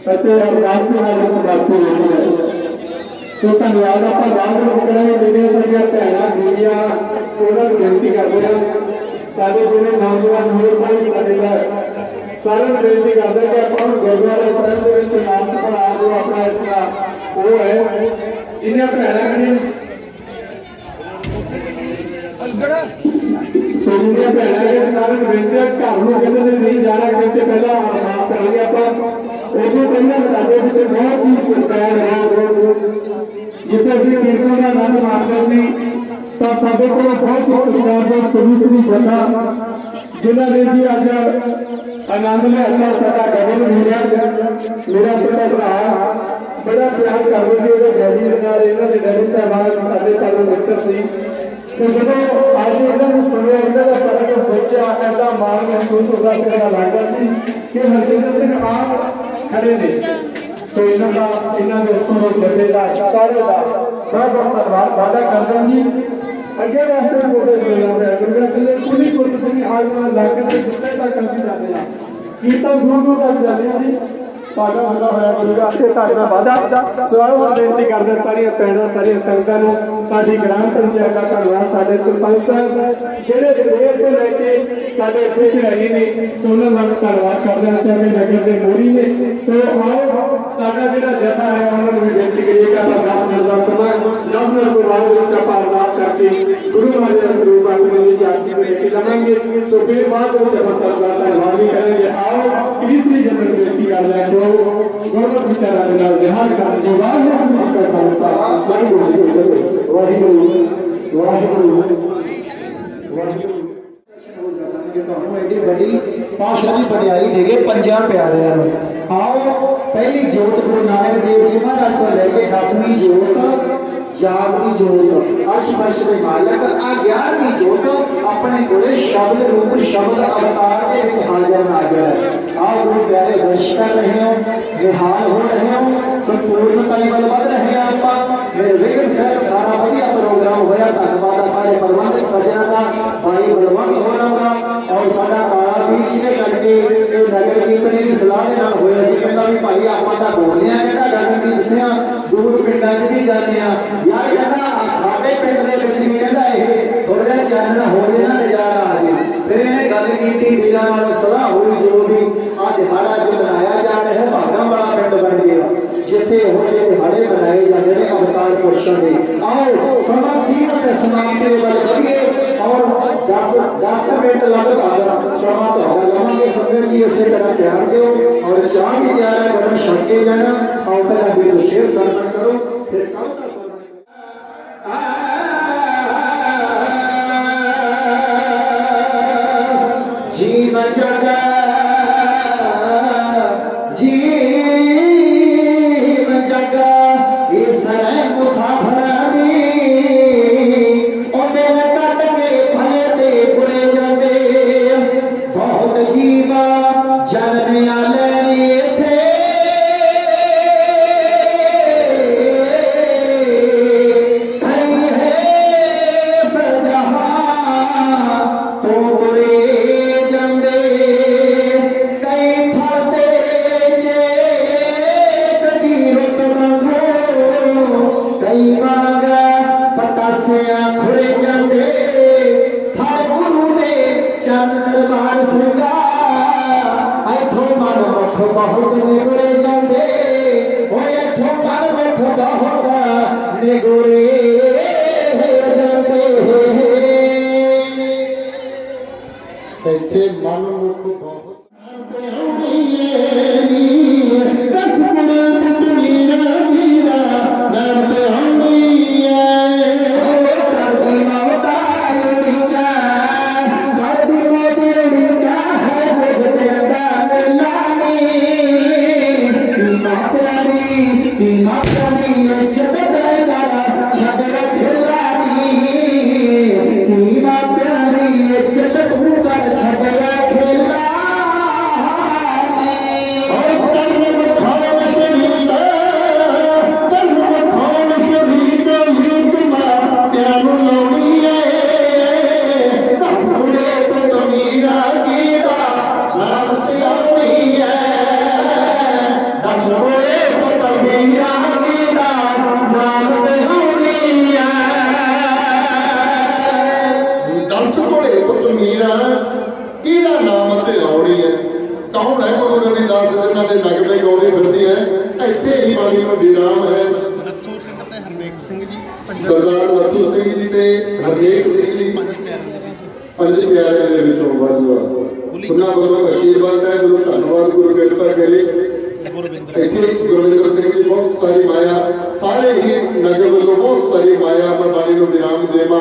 पते अभ्यास में आगे समाप्ति होती है तो धन्यवाद आप बाद में कहना विदेश के भैन बीबियां उन्होंने बेनती करते हैं सारे जिन्हें नौजवान हो सारे बेनती करते हैं कि आप गुरुद्वारा साहब के नाम पर आप अपना इसका वो है इन्हें भैन ਸੋ ਜਿਹੜੀਆਂ ਭੈਣਾਂ ਨੇ ਸਾਰਿਆਂ ਨੂੰ ਬੇਨਤੀ ਹੈ, ਘਰ ਨੂੰ ਕਿਸੇ ਨੇ ਨਹੀਂ ਜਾਣਾ, ਕਿਉਂਕਿ ਪਹਿਲਾਂ ਅਰਦਾਸ ਕਰਾਂਗੇ ਆਪਾਂ। ਉਦੋਂ ਪਹਿਲਾਂ ਸਾਡੇ ਵਿੱਚ ਬਹੁਤ ਹੀ ਸਤਿਕਾਰ ਹੈ। ਜਿੱਥੇ ਅਸੀਂ ਕੀਰਤਨ ਦਾ ਆਨੰਦ ਮਾਣਦੇ ਸੀ ਤਾਂ ਸਾਡੇ ਕੋਲ ਬਹੁਤ ਹੀ ਸਤਿਕਾਰ ਦਾ ਪੁਲਿਸ ਦੀ ਜਥਾ, ਜਿਨ੍ਹਾਂ ਨੇ ਵੀ ਅੱਜ ਆਨੰਦ ਲਿਆ। ਸਾਡਾ ਗਗਨ ਵੀਰਾ ਮੇਰਾ ਛੋਟਾ ਭਰਾ ਬੜਾ ਪਿਆਰ ਕਰਦੇ ਸੀ ਉਹਦੇ ਡੈਡੀ ਦੇ ਨਾਲ, ਇਹਨਾਂ ਦੇ ਡੈਡੀ ਸਾਹਿਬਾਨ ਸਾਡੇ ਸਾਰੇ ਮਿੱਤਰ ਸੀ। ਸੋ ਜਦੋਂ ਅੱਜ ਇਹਨਾਂ ਨੂੰ ਸੁਣਿਆ, ਇਹਨਾਂ ਦਾ ਸਾਰਾ ਕੁਝ ਦੇਖਿਆ, ਐਡਾ ਮਾਣ ਮਹਿਸੂਸ ਹੁੰਦਾ ਸੀ, ਐਡਾ ਲੱਗਦਾ ਸੀ ਕਿ ਹਰਜਿੰਦਰ ਸਿੰਘ ਆਪ ਖੜੇ ਨੇ। ਸੋ ਇਹਨਾਂ ਦੇ ਉੱਤੋਂ ਜਥੇ ਦਾ ਸਾਰੇ ਦਾ ਬਹੁਤ ਬਹੁਤ ਧੰਨਵਾਦ ਵਾਦਾ ਕਰਦਾ ਜੀ। ਅੱਗੇ ਵਾਸਤੇ ਮੋਟੇ ਮਿਲਣਾ ਹੈ ਗੁਰੂ ਜੀ ਦੇ ਪੂਰੀ ਗੁਰਮਤਿ ਆਗਮਨ ਲਾਗਤ ਦੇ ਜਿੱਥੇ ਤੱਕ ਅਸੀਂ ਜਾਂਦੇ ਹਾਂ, ਕੀਰਤਨ ਗੁਰੂ ਤੱਕ ਜਾਂਦੇ ਹਾਂ ਜੀ। ਸਾਡਾ ਹੁੰਦਾ ਹੋਇਆ ਗੁਰੂ ਜੀ ਅੱਗੇ ਤੱਕ ਦਾ ਵਾਦਾ। ਸੋ ਆਓ ਬੇਨਤੀ ਕਰਦੇ ਸਾਰੀਆਂ ਭੈਣਾਂ, ਸਾਰੀਆਂ ਸੰਗਤਾਂ ਨੂੰ, ਸਾਡੀ ਗ੍ਰਾਮ ਪੰਚਾਇਤ ਦਾ ਧੰਨਵਾਦ, ਸਾਡੇ ਸਰਪੰਚ ਸਾਹਿਬ ਜਿਹੜੇ ਸਵੇਰ ਤੋਂ ਲੈ ਕੇ ਸਾਡੇ ਇੱਥੇ ਚੜਾਈ ਨੇ, ਸੋ ਉਹਨਾਂ ਦਾ ਧੰਨਵਾਦ ਕਰਦੇ ਹਾਂ ਕਿ ਨਗਰ ਦੇ ਮੋਹਰੀ ਨੇ। ਸੋ ਆਓ ਸਾਡਾ ਜਿਹੜਾ ਜਥਾ ਹੈ ਉਹਨਾਂ ਨੂੰ ਵੀ ਬੇਨਤੀ ਕਰੀਏਗਾ ਤਾਂ 10 ਮਿੰਟ ਦਾ ਸਮਾਂ, 10 ਮਿੰਟ ਤੋਂ ਬਾਅਦ ਵਿੱਚ ਆਪਾਂ ਅਰਦਾਸ ਕਰਕੇ ਗੁਰੂ ਮਹਾਰਾਜ ਦਾ ਸਰੂਪ ਆਪਣੇ ਵਿੱਚ ਆਸੀ ਬੇਨਤੀ ਲਵਾਂਗੇ। ਸੋ ਫਿਰ ਬਾਅਦ ਵਿੱਚ ਆਪਾਂ ਸਰਦਾਰ ਦਾ ਧੰਨਵਾਦ ਵੀ ਕਰਾਂਗੇ। ਆਓ ਤੀਸਰੀ ਜਨਮ ਬੇਨਤੀ ਕਰਦੇ ਹਾਂ ਗੁਰਮਤਿ ਵਿਚਾਰਾਂ ਦੇ ਨਾਲ ਵਿਹਾਰ ਕਰਨ ਜੋ ਵਾਹਿਗੁਰੂ ਜੀ ਕਾ ਖਾਲਸਾ ਵਾਹਿਗੁਰੂ ਜੀ ਕੀ ਫਤਿਹ। ਵਾਹਿਗੁਰੂ ਵਾਹਿਗੁਰੂ ਵਾਹਿਗੁਰੂ। ਤੁਹਾਨੂੰ ਐਡੀ ਵੱਡੀ ਪਾਤਸ਼ਾਹ ਦੀ ਵਡਿਆਈ ਦੇ ਗਏ ਪੰਜਾਂ ਪਿਆਰਿਆਂ ਨੂੰ। ਆਓ ਪਹਿਲੀ ਜੋਤ ਗੁਰੂ ਨਾਨਕ ਦੇਵ ਜੀ ਮਹਾਰਾਜ ਤੋਂ ਲੈ ਕੇ 10ਵੀਂ ਜੋਤ ਜਾਗਦੀ ਜੋਤ ਅਸ਼ਵਰਸ਼ ਦੇ ਮਾਲਕ ਆ 11ਵੀਂ ਜੋਤ ਆਪਣੇ ਕੋਲੇ ਸ਼ਬਦ ਰੂਪ ਸ਼ਬਦ ਅਵਤਾਰ ਦੇ ਵਿੱਚ ਹਾਜ਼ਰ ਆ ਗਿਆ ਹੈ। ਆਓ ਗੁਰੂ ਪਿਆਰੇ ਦਰਸ਼ਨ ਕਰ ਰਹੇ ਹੋ, ਵਿਹਾਰ ਹੋ ਰਹੇ ਹੋ, ਸੰਪੂਰਨਤਾਈ ਵੱਲ ਵੱਧ ਰਹੇ ਹਾਂ ਆਪਾਂ। ਮੇਰੇ ਵਿਗੜ ਸਾਹਿਬ ਸਾਰਾ ਵਧੀਆ ਪ੍ਰੋਗਰਾਮ ਹੋਇਆ। ਧੰਨਵਾਦ ਆ ਸਾਰੇ ਪ੍ਰਬੰਧਕ ਸੱਜਣਾਂ ਦਾ, ਭਾਈ ਬਲਵੰਤ ਹੋਰਾਂ ਦਾ। ਔਰ ਸਾਡਾ ਕਾਲਾ ਬੀਚ ਨੇ ਕਰਕੇ ਇਹ ਨਗਰ ਕੀਰਤਨ ਦੀ ਸਲਾਹ ਦੇ ਨਾਲ ਹੋਇਆ ਸੀ। ਕਹਿੰਦਾ ਵੀ ਭਾਈ ਆਪਾਂ ਤਾਂ ਬੋਲਦੇ ਆ, ਕਹਿੰਦਾ ਨਗਰ ਕੀਰਤਨ ਦੂਰ ਪਿੰਡਾਂ 'ਚ ਵੀ ਜਾਂਦੇ ਆ ਯਾਰ, ਕਹਿੰਦਾ ਸਾਡੇ ਪਿੰਡ ਦੇ ਵਿੱਚ ਵੀ ਕਹਿੰਦਾ ਇਹ ਥੋੜਾ ਜਿਹਾ ਚਾਨਣ ਹੋ ਜੇ ਨਾ ਨਜ਼ਾਰਾ ਆ ਜੇ। ਫਿਰ ਇਹਨੇ ਗੱਲ ਕੀਤੀ, ਵੀਰਾਂ ਨਾਲ ਸਲਾਹ ਹੋਈ ਜੋ ਵੀ ਆ ਦਿਹਾੜਾ ਜੋ ਮਨਾਇਆ ਜਾ ਰਿਹਾ ਹੈ, ਭਾਗਾਂ ਵਾਲਾ ਪਿੰਡ ਬਣ ਗਿਆ ਜਿੱਥੇ ਇਹੋ ਜਿਹੇ ਦਿਹਾੜੇ ਮਨਾਏ ਜਾਂਦੇ ਨੇ ਅਵਤਾਰ ਪੁਰਸ਼ਾਂ ਦੇ। ਆਓ ਸਮਾਂ ਸੀਮਤ ਤੇ ਸਮਾਪਤੀ ਵੱਲ ਵਧੀਏ ਔਰ 10 ਮਿੰਟ ਲਗਭਗ ਸਮਾਂ ਤੁਹਾਡਾ ਲਵਾਂਗੇ। ਸੰਗਤ ਜੀ ਇਸੇ ਤਰ੍ਹਾਂ ਪਿਆਰ ਦਿਓ ਔਰ ਚਾਹ ਵੀ ਤਿਆਰ ਹੈ, ਗਰਮ ਛਕ ਕੇ ਜਾਣਾ। ਆਓ ਪਹਿਲਾਂ ਵੀ ਨੂੰ ਸ਼ੇਰ ਸਰਵਣ ਕਰੋ, ਫਿਰ ਕਵਿਤਾ ਸਰਵਣ। ਜੀਵ ਜਗਾ ਜੀਵ ਜਗਾ ਇਸ ਰੇ ਮੁਸਾਫਰਾਂ ਦੀ ਉਹਦੇ ਕੱਟ ਕੇ ਭਲੇ ਤੇ ਬੁਰੇ ਜਾਂਦੇ। ਬਹੁਤ ਜੀਵਾ ਜਨਮ ਆਲੇ ਨੇ ਇੱਥੇ ਖੜੀ ਹੈ ਸਜਹਾ ਤੋਂ ਬੁਰੇ ਜਾਂਦੇ। ਕਈ ਫੜਦੇ ਚੇਤ ਦੀ ਰੁੱਤ ਮੰਗੋ, ਕਈ ਵਾਂਗ ਪਤਾਸਿਆਂ ਖੁਰੇ ਜਾਂਦੇ। ਥੜ ਗੁਰੂ ਦੇ ਚੰਨ ਦਰਬਾਰ ਸਿੰਘਾ ਇੱਥੋਂ ਮਨ ਮੁਖ ਬਹੁਤ ਨਿਗੁਰੇ ਜਾਂਦੇ। ਓਏ ਇੱਥੋਂ ਮਨ ਮੁਖ ਬਹੁਤ ਨਿਗੁਰੇ ਜਾਂਦੇ। ਇੱਥੇ ਮਨ ਮੁਖ ਬਹੁਤ ਇਹਦਾ ਨਾਮ ਤੇ ਆਉਣੀ ਹੈ। ਕੌਣ ਹੈ ਗੁਰੂ ਰਵਿਦਾਸ ਜਿਨ੍ਹਾਂ ਦੇ ਨਗਮੇ ਗਾਉਂਦੀ ਫਿਰਦੀ ਹੈ। ਇੱਥੇ ਹੀ ਬਾਣੀ ਨੂੰ ਵਿਰਾਮ ਹੈ। ਲੱਥੂ ਸਿੰਘ ਤੇ ਹਰਨੇਕ ਸਿੰਘ ਜੀ, ਸਰਦਾਰ ਲੱਥੂ ਸਿੰਘ ਜੀ ਤੇ ਹਰਨੇਕ ਸਿੰਘ ਜੀ ਪੰਜ ਪਿਆਰਿਆਂ ਦੇ ਵਿੱਚੋਂ ਵਾਜੂਆ ਉਹਨਾਂ ਵੱਲੋਂ ਆਸ਼ੀਰਵਾਦ ਹੈ। ਗੁਰੂ ਧੰਨਵਾਦ, ਗੁਰੂ ਕਿਰਪਾ ਕਰੇ। ਇੱਥੇ ਗੁਰਵਿੰਦਰ ਸਿੰਘ ਦੀ ਬਹੁਤ ਸਾਰੀ ਮਾਇਆ, ਸਾਰੇ ਹੀ ਨਗਰ ਵੱਲੋਂ ਬਹੁਤ ਸਾਰੀ ਮਾਇਆ। ਮੈਂ ਬਾਣੀ ਨੂੰ ਵਿਰਾਮ ਦੇਵਾਂ,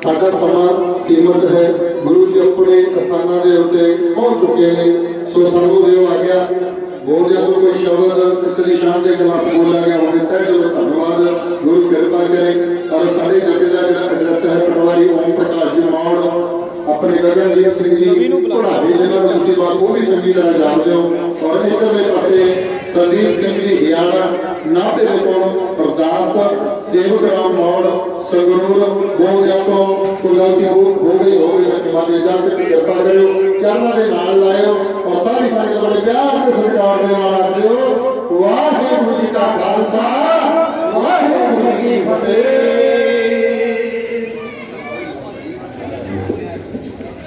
ਸਾਡਾ ਸਮਾਂ ਸੀਮਤ ਹੈ। ਗੁਰੂ ਜੀ ਆਪਣੇ ਅਸਥਾਨਾਂ ਦੇ ਉੱਤੇ ਪਹੁੰਚ ਚੁੱਕੇ ਨੇ, ਸੋ ਸਾਨੂੰ ਦਿਓ ਆਗਿਆ। ਬੋਲਦਿਆਂ ਤੋਂ ਕੋਈ ਸ਼ਬਦ ਕਿਸੇ ਦੀ ਸ਼ਾਨ ਦੇ ਖਿਲਾਫ ਬੋਲਿਆ ਗਿਆ ਹੋਵੇ ਤਾਂ ਚਲੋ ਧੰਨਵਾਦ, ਗੁਰੂ ਕਿਰਪਾ ਕਰੇ। ਔਰ ਸਾਡੇ ਜਥੇ ਦਾ ਜਿਹੜਾ ਐਡਰੈਸ ਹੈ ਪਟਵਾਰੀ ਓਮ ਪ੍ਰਕਾਸ਼ ਜੀ ਮੌੜ, ਆਪਣੇ ਗਗਨਦੀਪ ਸਿੰਘ ਜੀ ਪੜਾਰੀ ਜਿਹਨਾਂ ਨੂੰ ਤੁਸੀਂ ਬਾਪੂ ਵੀ ਚੰਗੀ ਤਰ੍ਹਾਂ ਜਾਣਦੇ ਹੋ। ਔਰ ਇਧਰਲੇ ਪਾਸੇ ਸਰਦੀਪ ਸਿੰਘ ਜੀ ਹਿਆਣਾ ਨਾਭੇ ਤੋਂ ਅਰਦਾਸ ਸੇਵਕ ਰਾਮ ਮੌੜ ਸੰਗਰੂਰ। ਬੋਲਦਿਆਂ ਤੋਂ ਕੋਈ ਗਲਤੀ ਹੋ ਗਈ ਹੋਵੇ ਤਾਂ ਮਾਤੇ ਜਾ ਕੇ ਕਿਰਪਾ ਕਰਿਓ, ਚਰਨਾਂ ਦੇ ਨਾਲ ਲਾਇਓ। ਔਰ ਸਾਰੀ ਸਾਰੀ ਬੜੇ ਪਿਆਰ ਤੇ ਸਤਿਕਾਰ ਦੇ ਨਾਲ ਆਖਿਓ ਵਾਹਿਗੁਰੂ ਜੀ ਕਾ ਖਾਲਸਾ, ਵਾਹਿਗੁਰੂ ਜੀ ਕੀ ਫਤਿਹ।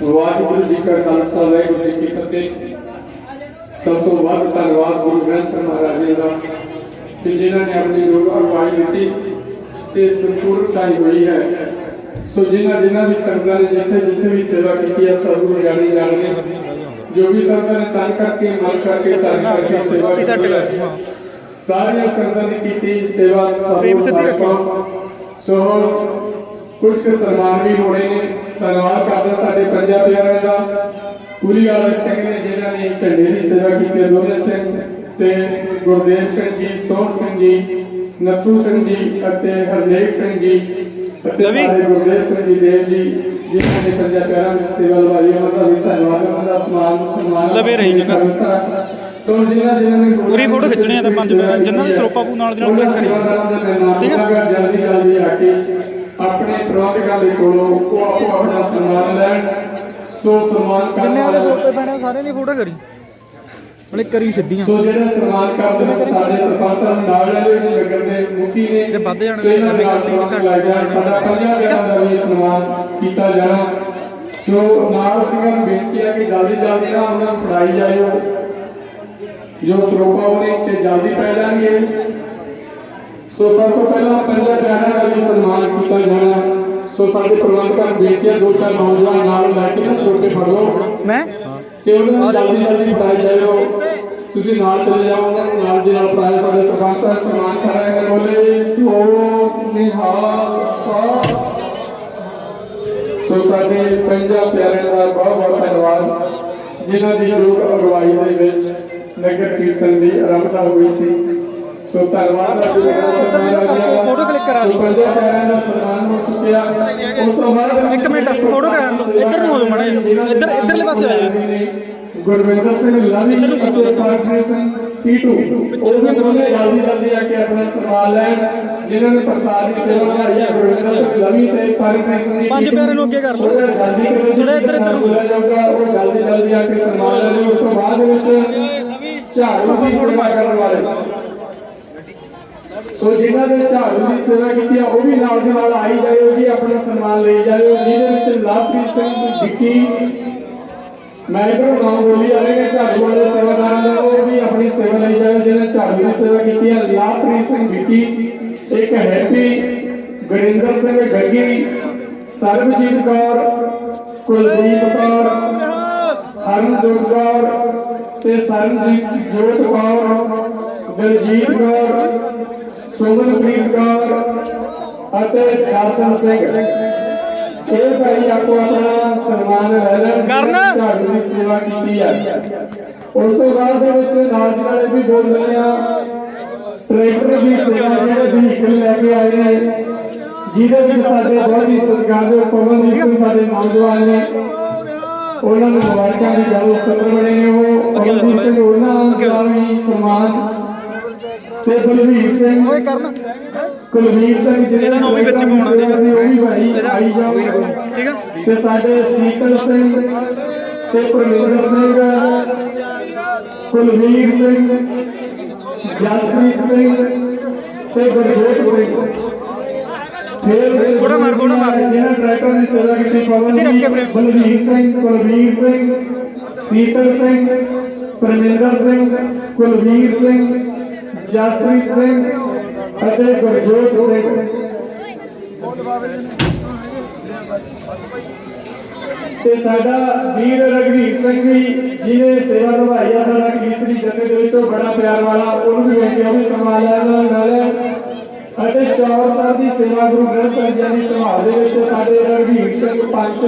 ਵਾਹਿਗੁਰੂ ਜੀ ਕਾ ਖਾਲਸਾ, ਵਾਹਿਗੁਰੂ ਜੀ ਕੀ ਫਤਿਹ। ਸਭ ਤੋਂ ਵੱਧ ਧੰਨਵਾਦ ਗੁਰੂ ਗ੍ਰੰਥ ਸਾਹਿਬ ਮਹਾਰਾਜ ਜੀ ਦਾ ਕਿ ਜਿਨ੍ਹਾਂ ਨੇ ਆਪਣੀ ਯੋਗ ਅਗਵਾਈ ਦਿੱਤੀ ਤੇ ਸੰਪੂਰਨਤਾ ਹੋਈ ਹੈ। ਸੋ ਜਿਨ੍ਹਾਂ ਵੀ ਸੰਗਤਾਂ ਨੇ ਜਿੱਥੇ ਵੀ ਸੇਵਾ ਕੀਤੀ ਹੈ, ਸਤਿਗੁਰੂ ਜਾਣੀ ਜਾਣਦੇ ਜੋ ਵੀ ਸੰਗਤਾਂ ਨੇ ਤਨ ਕਰਕੇ ਮਨ ਕਰਕੇ ਧਨ ਕਰਕੇ ਸੇਵਾ ਕੀਤੀ ਹੈ, ਸਾਰੀਆਂ ਸੰਗਤਾਂ ਨੇ ਕੀਤੀ ਸੇਵਾ ਸੋ ਕੁਝ ਕੁ ਸਨਮਾਨ ਵੀ ਹੋਣੇ ਨੇ। ਧੰਨਵਾਦ ਕਰਦਾ ਸਾਡੇ ਪੰਜਾਂ ਪਿਆਰਿਆਂ ਦਾ, ਪੂਰੀ ਆਲਸ ਸਿੰਘ ਨੇ ਜਿਨ੍ਹਾਂ ਨੇ ਝੰਡੇ ਦੀ ਸੇਵਾ ਕੀਤੀ, ਦੋਨੇ ਸਿੰਘ ਤੇ ਗੁਰਦੇਵ ਸਿੰਘ ਜੀ, ਸੋਹਣ ਸਿੰਘ ਜੀ, ਨੱਥੂ ਸਿੰਘ ਜੀ ਅਤੇ ਹਰਨੇਕ ਸਿੰਘ ਜੀ ਅਤੇ ਸਾਰੇ ਗੁਰਦੇਵ ਸਿੰਘ ਜੀ ਦੇਵ ਜੀ ਜਿਨ੍ਹਾਂ ਨੇ ਪੰਜਾਂ ਪਿਆਰਿਆਂ ਦੀ ਸੇਵਾ ਲਵਾਈ। ਉਹਨਾਂ ਦਾ ਵੀ ਧੰਨਵਾਦ। ਉਹਨਾਂ ਦਾ ਸਨਮਾਨ ਲਵੇ ਰਹੀ ਜਗ੍ਹਾ। ਸੋ ਜਿਨ੍ਹਾਂ ਨੇ ਪੂਰੀ ਫੋਟੋ ਖਿੱਚਣੀ ਹੈ ਤਾਂ ਪੰਜ ਪਿਆਰਿਆਂ ਜਿਨ੍ਹਾਂ ਦੀ ਸਰੋਪਾ ਪੂ ਨਾਲ ਦੀ ਨਾਲ ਕਲਿੱਕ ਕਰੀ। ਠੀਕ ਹੈ, ਜਲਦੀ ਆ ਕੇ ਆਪਣੇ ਪ੍ਰਬੰਧਕਾਂ ਦੇ ਕੋਲੋਂ ਉਹ ਆਪੋ ਆਪਣਾ ਸਨਮਾਨ ਲੈਣ। ਸੋ ਸਨਮਾਨ ਜਿੰਨੇ ਵਾਲੇ ਸਰੋਪੇ ਪੈਣੇ ਸਾਰਿਆਂ ਦੀ ਫੋਟੋ ਕਰੀ, ਹਲੇ ਕਰੀ ਸਿੱਧੀਆਂ। ਸੋ ਜਿਹੜੇ ਸਨਮਾਨ ਕਰਦੇ ਨੇ ਸਾਡੇ ਸਰਪੰਚ ਸਾਹਿਬ ਨਾਲ ਵਾਲੇ ਨੇ, ਨਗਰ ਦੇ ਮੁਖੀ ਨੇ, ਤੇ ਵੱਧ ਜਾਣ ਇਹਨਾਂ ਦੇ ਨਾਲ ਸਾਡਾ ਪੰਜਾਂ ਪਿਆਰਿਆਂ ਦਾ ਵੀ ਸਨਮਾਨ ਕੀਤਾ ਜਾਣਾ। ਸੋ ਨਾਲ ਸਿੰਘਾਂ ਨੂੰ ਬੇਨਤੀ ਹੈ ਕਿ ਜਲਦੀ ਜਲਦੀ ਨਾ ਉਹਨਾਂ ਨੂੰ ਫੜਾਈ ਜਾਇਓ ਜੋ ਸਰੋਪਾ ਉਹਨੇ ਤੇ ਜਲਦੀ ਪੈ ਜਾਣਗੇ। ਸੋ ਸਭ ਤੋਂ ਪਹਿਲਾਂ ਪੰਜਾਂ ਪਿਆਰਿਆਂ ਦਾ ਵੀ ਸਨਮਾਨ ਕੀਤਾ ਜਾਣਾ। ਸੋ ਸਾਡੇ ਪ੍ਰਬੰਧਕਾਂ ਨੂੰ ਬੇਨਤੀ ਹੈ, ਦੋ ਚਾਰ ਨੌਜਵਾਨ ਨਾਲ ਲੈ ਕੇ ਨਾ ਸਰੋਪੇ ਫੜ ਲਓ ਮੈਂ ਤੇ ਉਹਨਾਂ ਨੂੰ ਜਲਦੀ ਜਲਦੀ ਫੜਾਈ ਜਾਇਓ। ਤੁਸੀਂ ਨਾਲ ਚਲੇ ਜਾਓ, ਉਹਨਾਂ ਨੂੰ ਨਾਲ ਦੀ ਨਾਲ ਫੜਾਇਓ। ਸਾਡੇ ਸਰਪੰਚ ਦਾ ਸਨਮਾਨ ਕਰ ਰਹੇ ਨੇ, ਬੋਲੇ ਸੋ ਨਿਹਾਲ। ਸੋ ਸਾਡੇ ਪੰਜਾਂ ਪਿਆਰਿਆਂ ਦਾ ਬਹੁਤ ਬਹੁਤ ਧੰਨਵਾਦ ਜਿਨ੍ਹਾਂ ਦੀ ਯੋਗ ਅਗਵਾਈ ਦੇ ਵਿੱਚ ਨਗਰ ਕੀਰਤਨ ਦੀ ਆਰੰਭਤਾ ਹੋਈ ਸੀ। ਸੋ ਧੰਨਵਾਦ। ਫੋਟੋ ਕਲਿੱਕ ਕਰਾ ਲਈ। ਪੰਜਾਂ ਪਿਆਰਿਆਂ ਦਾ ਸਨਮਾਨ ਹੋ ਚੁੱਕਿਆ। ਉਸ ਤੋਂ ਬਾਅਦ ਇੱਕ ਮਿੰਟ ਫੋਟੋ ਕਰਾਉਣ ਦਿਓ, ਇੱਧਰ ਨੂੰ ਹੋ ਜਾਓ ਮਾੜਾ ਜਿਹਾ, ਇੱਧਰਲੇ ਪਾਸੇ ਆ ਜਾਓ। ਗੁਰਵਿੰਦਰ ਸਿੰਘ ਲਾਲੀ ਅਤੇ ਪਾਰਟਨਰ ਸਿੰਘ ਪੀਟੂ ਉਹ ਵੀ ਦੋਨੇ ਜਲਦੀ ਆ ਕੇ ਆਪਣਾ ਸਨਮਾਨ ਲੈਣ ਜਿਨ੍ਹਾਂ ਨੇ ਪ੍ਰਸਾਦ ਦੀ ਸੇਵਾ ਨਿਭਾਈ ਹੈ। ਗੁਰਵਿੰਦਰ ਸਿੰਘ ਲਾਲੀ ਤੇ ਪਾਰਟਨਰ ਸਿੰਘ ਪੰਜ ਪਿਆਰਿਆਂ ਨੂੰ ਅੱਗੇ ਕਰ ਲਓ, ਥੋੜਾ ਇੱਧਰ ਬੋਲਿਆ ਜਾਊਗਾ। ਉਹ ਜਲਦੀ ਆ ਕੇ ਸਨਮਾਨ ਲੈਣ। ਉਸ ਤੋਂ ਬਾਅਦ ਵਿੱਚ ਝਾੜੂ ਦੀ ਸੇਵਾ ਕਰਨ ਵਾਲੇ ਸੋ ਜਿਨ੍ਹਾਂ ਨੇ ਝਾੜੂ ਦੀ ਸੇਵਾ ਕੀਤੀ ਆ ਉਹ ਵੀ ਨਾਲ ਦੇ ਨਾਲ ਆਈ ਜਾਇਓ ਜੀ, ਆਪਣਾ ਸਨਮਾਨ ਲਈ ਜਾਇਓ। ਜਿਹਦੇ ਵਿੱਚ ਲਵਪ੍ਰੀਤ ਸਿੰਘ ਵਿੱਕੀ ਮੈਂ ਇਧਰੋਂ ਨਾਮ ਬੋਲੀ ਵਾਲੇ ਨੇ ਝਾੜੂ ਵਾਲੇ ਸੇਵਾਦਾਰਾਂ ਦਾ, ਉਹ ਵੀ ਆਪਣੀ ਸੇਵਾ ਲਈ ਜਾਇਓ ਜਿਹਨੇ ਝਾੜੂ ਦੀ ਸੇਵਾ ਕੀਤੀ ਹੈ। ਲਵਪ੍ਰੀਤ ਸਿੰਘ ਵਿੱਕੀ, ਇੱਕ ਹੈਪੀ, ਗੁਰਿੰਦਰ ਸਿੰਘ ਗੱਗੀ, ਸਰਬਜੀਤ ਕੌਰ, ਕੁਲਦੀਪ ਕੌਰ, ਹਰਨਜੋਤ ਕੌਰ ਤੇ ਸਰਨਜੀਤ ਜੋਤ ਕੌਰ, ਦਿਲਜੀਤ ਕੌਰ, ਸੁਮਨਪ੍ਰੀਤ ਕੌਰ ਅਤੇ ਦਰਸ਼ਨ ਸਿੰਘ। ਇਹ ਭਾਈ ਆਪੋ ਆਪਣਾ ਸਨਮਾਨ ਲੈ ਲੈਣ ਝਾੜੂ ਦੀ ਸੇਵਾ ਕੀਤੀ ਹੈ। ਉਸ ਤੋਂ ਬਾਅਦ ਦੇ ਵਿੱਚ ਨਾਲ ਦੀ ਨਾਲ ਇਹ ਵੀ ਬੋਲ ਰਹੇ ਆ ਟਰੈਕਟਰ ਦੀ ਸੇਵਾ ਜਿਹੜੇ ਵਹੀਕਲ ਲੈ ਕੇ ਆਏ ਨੇ, ਜਿਹਦੇ ਵਿੱਚ ਸਾਡੇ ਬਹੁਤ ਹੀ ਸਤਿਕਾਰਯੋਗ ਪਵਨਦੀਪ ਸਿੰਘ ਸਾਡੇ ਨੌਜਵਾਨ ਨੇ, ਉਹਨਾਂ ਨੂੰ ਮੁਬਾਰਕਾਂ ਦੀ ਗੱਲ ਸਤਰ ਬਣੇ ਨੇ। ਉਹ ਪਵਨਦੀਪ ਸਿੰਘ ਉਹਨਾਂ ਦਾ ਵੀ ਸਨਮਾਨ ਤੇ ਬਲਵੀਰ ਸਿੰਘ ਓਏ ਕਰਨ ਕੁਲਵੀਰ ਸਿੰਘ ਜਿਹਨਾਂ ਨੂੰ ਵੀ ਵਿੱਚ ਪਾਉਣਾ ਸੀ ਉਹ ਵੀ ਭਾਈ ਆਈ ਜਾਓ। ਠੀਕ ਹੈ, ਤੇ ਸਾਡੇ ਸੀਤਲ ਸਿੰਘ ਤੇ ਪ੍ਰਮਿੰਦਰ ਸਿੰਘ, ਕੁਲਵੀਰ ਸਿੰਘ, ਜਸਪ੍ਰੀਤ ਸਿੰਘ ਤੇ ਗੁਰਜੋਤ ਸਿੰਘ। ਫਿਰ ਫੋਟੋ ਮਾਰ ਜਿਹਨਾਂ ਟਰੈਕਟਰ ਦੀ ਸੇਵਾ ਕੀਤੀ ਪਵਨਦੀਪ, ਬਲਵੀਰ ਸਿੰਘ, ਕੁਲਵੀਰ ਸਿੰਘ, ਸੀਤਲ ਸਿੰਘ, ਪ੍ਰਮਿੰਦਰ ਸਿੰਘ, ਕੁਲਵੀਰ ਸਿੰਘ, ਜਸਪ੍ਰੀਤ ਸਿੰਘ ਅਤੇ ਗੁਰਜੋਤ ਸਿੰਘ। ਤੇ ਸਾਡਾ ਵੀਰ ਰਘਵੀਰ ਸਿੰਘ ਵੀ ਜਿਹਨੇ ਸੇਵਾ ਨਿਭਾਈ ਆ ਸਾਡਾ ਕੀਰਤਨੀ ਜਥੇ ਦੇ ਵਿੱਚੋਂ ਬੜਾ ਪਿਆਰ ਵਾਲਾ, ਉਹਨੂੰ ਵੀ ਵੇਖ ਕੇ ਉਹ ਵੀ ਸਨਮਾਨ ਨਾਲ ਅਤੇ ਚੌਰ ਸਾਹਿਬ ਦੀ ਸੇਵਾ ਗੁਰੂ ਗ੍ਰੰਥ ਸਾਹਿਬ ਜੀ ਦੀ ਸੰਭਾਲ ਦੇ ਵਿੱਚ ਸਾਡੇ ਰਘਵੀਰ ਸਿੰਘ ਪੰਚ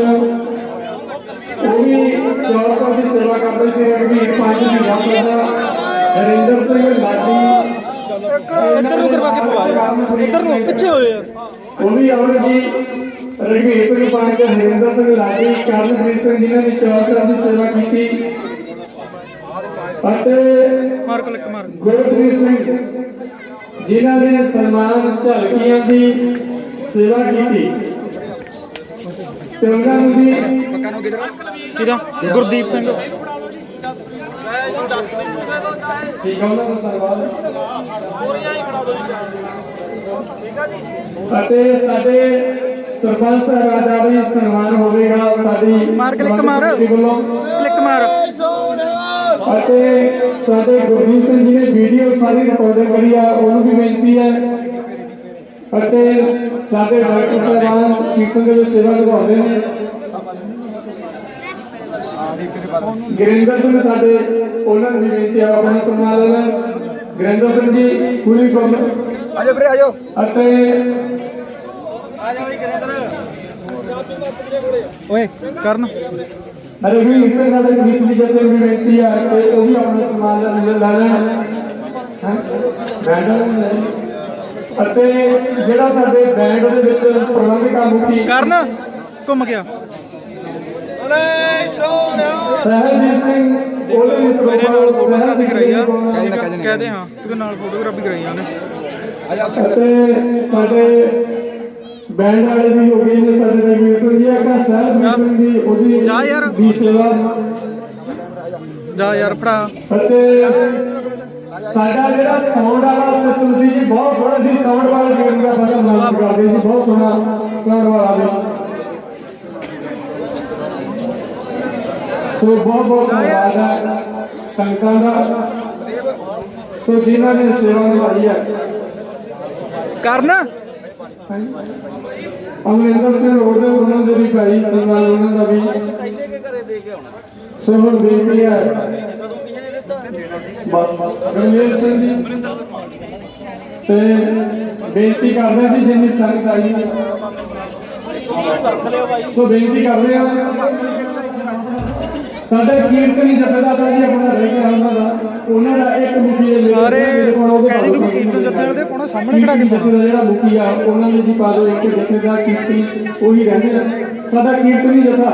ਉਹ ਵੀ ਚੌਰ ਸਾਹਿਬ ਦੀ ਸੇਵਾ ਕਰਦੇ ਸੀ। ਰਘਵੀਰ ਪੰਚ ਦੀ ਦਾ ਹਰਿੰਦਰ ਸਿੰਘ ਲਾਡੀ ਇੱਧਰ ਨੂੰ ਕਰਵਾ ਕੇ ਪਵਾ ਇੱਧਰ ਨੂੰ ਪਿੱਛੇ ਹੋਏ ਯਾਰ ਉਹ ਵੀ ਆਉਣਗੇ। ਰਘਵੀਰ ਸਿੰਘ ਪੰਚ, ਹਰਿੰਦਰ ਸਿੰਘ ਲਾਡੀ, ਕਰਨਪ੍ਰੀਤ ਸਿੰਘ ਜਿਨ੍ਹਾਂ ਨੇ ਚੌਰ ਸਾਹਿਬ ਦੀ ਸੇਵਾ ਕੀਤੀ ਅਤੇ ਮਾਰ ਕਲਿੱਕ ਮਾਰ ਗੁਰਪ੍ਰੀਤ ਸਿੰਘ ਜਿਨ੍ਹਾਂ ਨੇ ਸਨਮਾਨ ਝਲਕੀਆਂ ਦੀ ਸੇਵਾ ਕੀਤੀ ਤੇ ਉਹਨਾਂ ਨੂੰ ਵੀ ਕਿਹਦਾ ਗੁਰਦੀਪ ਸਿੰਘ ਠੀਕ ਹੈ ਉਹਨਾਂ ਦਾ ਧੰਨਵਾਦ। ਅਤੇ ਸਾਡੇ ਸਰਪੰਚ ਸਾਹਿਬਾਨ ਦਾ ਵੀ ਸਨਮਾਨ ਹੋਵੇਗਾ ਸਾਡੀ ਮਾਰ ਕਲਿੱਕ ਮਾਰ ਕਲਿੱਕ ਮਾਰ ਅਤੇ ਸਾਡੇ ਗੁਰਦੀਪ ਸਿੰਘ ਜੀ ਨੇ ਵੀਡੀਓ ਸਾਰੀ ਰਿਕਾਰਡਿੰਗ ਕਰੀ ਆ, ਉਹਨੂੰ ਵੀ ਬੇਨਤੀ ਹੈ। ਅਤੇ ਸਾਡੇ ਡਾਕਟਰ ਸਾਹਿਬਾਨ ਕੀਰਤਨ ਦੇ ਵਿੱਚ ਸੇਵਾ ਨਿਭਾਉਂਦੇ ਨੇ। ਗੁਰਿੰਦਰ ਸਿੰਘ ਸਾਡੇ, ਉਹਨਾਂ ਨੂੰ ਵੀ ਬੇਨਤੀ ਹੈ ਆਪਣਾ ਸਨਮਾਨ ਲੈਣ। ਗੁਰਿੰਦਰ ਸਿੰਘ ਜੀ ਪੂਰੀ ਕੋਲ ਆਜੋ ਵੀਰੇ ਆਜੋ ਅਤੇ ਓਏ ਕਰਨ ਰਘਵੀਰ ਸਿੰਘ ਸਾਡੇ ਗੀਤ ਦੀ ਜਥੇ ਵੀ ਬੇਨਤੀ ਹੈ ਕਿ ਉਹ ਵੀ ਆਪਣਾ ਸਨਮਾਨ ਲੈ ਲੈਣ। ਅਤੇ ਜਿਹੜਾ ਸਾਡੇ ਬੈਂਡ ਦੇ ਵਿੱਚ ਪ੍ਰਬੰਧਕ ਮੁਖੀ ਕਰਨ ਘੁੰਮ ਗਿਆ ਸਹਿਜੀਤ ਸਿੰਘ, ਉਹਦੇ ਵੀ ਮੇਰੇ ਨਾਲ ਫੋਟੋਗ੍ਰਾਫੀ ਕਰਾਈ ਆ ਅਤੇ ਕਹਦੇ ਹਾਂ ਉਹਦੇ ਨਾਲ ਫੋਟੋਗ੍ਰਾਫੀ ਕਰਾਈ ਆ ਉਹਨੇ ਸਾਡੇ ਬੈਂਡ ਵਾਲੇ ਵੀ ਹੋ ਗਏ ਨੇ ਸਾਡੇ ਰਘਵੀਰ ਸਿੰਘ ਜੀ ਆਕਾ ਸਹਿਜੀਤ ਸਿੰਘ ਜੀ ਉਹਦੀ ਜਾ ਯਾਰ। ਦੀ ਸੇਵਾ ਜਾ ਯਾਰ ਫੜਾ ਅਤੇ ਸਾਡਾ ਜਿਹੜਾ ਸਾਊਂਡ ਵਾਲਾ ਸਿਸਟਮ ਸੀ ਜੀ ਬਹੁਤ ਸੋਹਣਾ ਸੀ। ਸਾਊਂਡ ਵਾਲੇ ਵੀਰ ਦਾ ਬੜਾ ਨਾਮ ਕਰਦੇ ਸੀ, ਬਹੁਤ ਸੋਹਣਾ ਸਾਊਂਡ ਵਾਲਾ ਵੀ। ਸੋ ਬਹੁਤ ਬਹੁਤ ਧੰਨਵਾਦ ਹੈ ਸੰਗਤਾਂ ਦਾ, ਸੋ ਜਿਨ੍ਹਾਂ ਨੇ ਸੇਵਾ ਨਿਭਾਈ ਹੈ। ਕਰਨ ਅਮਰਿੰਦਰ ਸਿੰਘ ਉਹਦੇ ਉਹਨਾਂ ਦੇ ਵੀ ਭਾਈ ਸਨਮਾਨ ਉਹਨਾਂ ਦਾ ਵੀ। ਸੋ ਹੁਣ ਬੇਨਤੀ ਹੈ ਗਰਮੇਲ ਸਿੰਘ ਜੀ ਤੇ ਬੇਨਤੀ ਕਰਦੇ ਹਾਂ ਜੀ ਜਿੰਨੀ ਸੰਗਤ ਆਈ ਸੋ ਬੇਨਤੀ ਕਰਦੇ ਹਾਂ ਸਾਡੇ ਕੀਰਤਨੀ ਜਥੇਦਾਰ ਜੀ ਆਪਣਾ ਰਹਿ ਗਿਆ ਉਹਨਾਂ ਦਾ ਇੱਕ ਮੁਖੀ ਸਾਰੇ ਕਹਿੰਦੇ ਨੂੰ ਕੀਰਤਨ ਜਥੇ ਉਹਦੇ ਕੋਲ ਸਾਹਮਣੇ ਖੜਾ ਕੇ ਜਿਹੜਾ ਮੁਖੀ ਆ ਉਹਨਾਂ ਦੇ ਜੀ ਪਾ ਦਿਓ ਇੱਕ ਜਥੇਦਾਰ ਕੀਰਤਨੀ ਉਹੀ ਰਹਿੰਦੇ ਨੇ ਸਾਡਾ ਕੀਰਤਨੀ ਜਥਾ।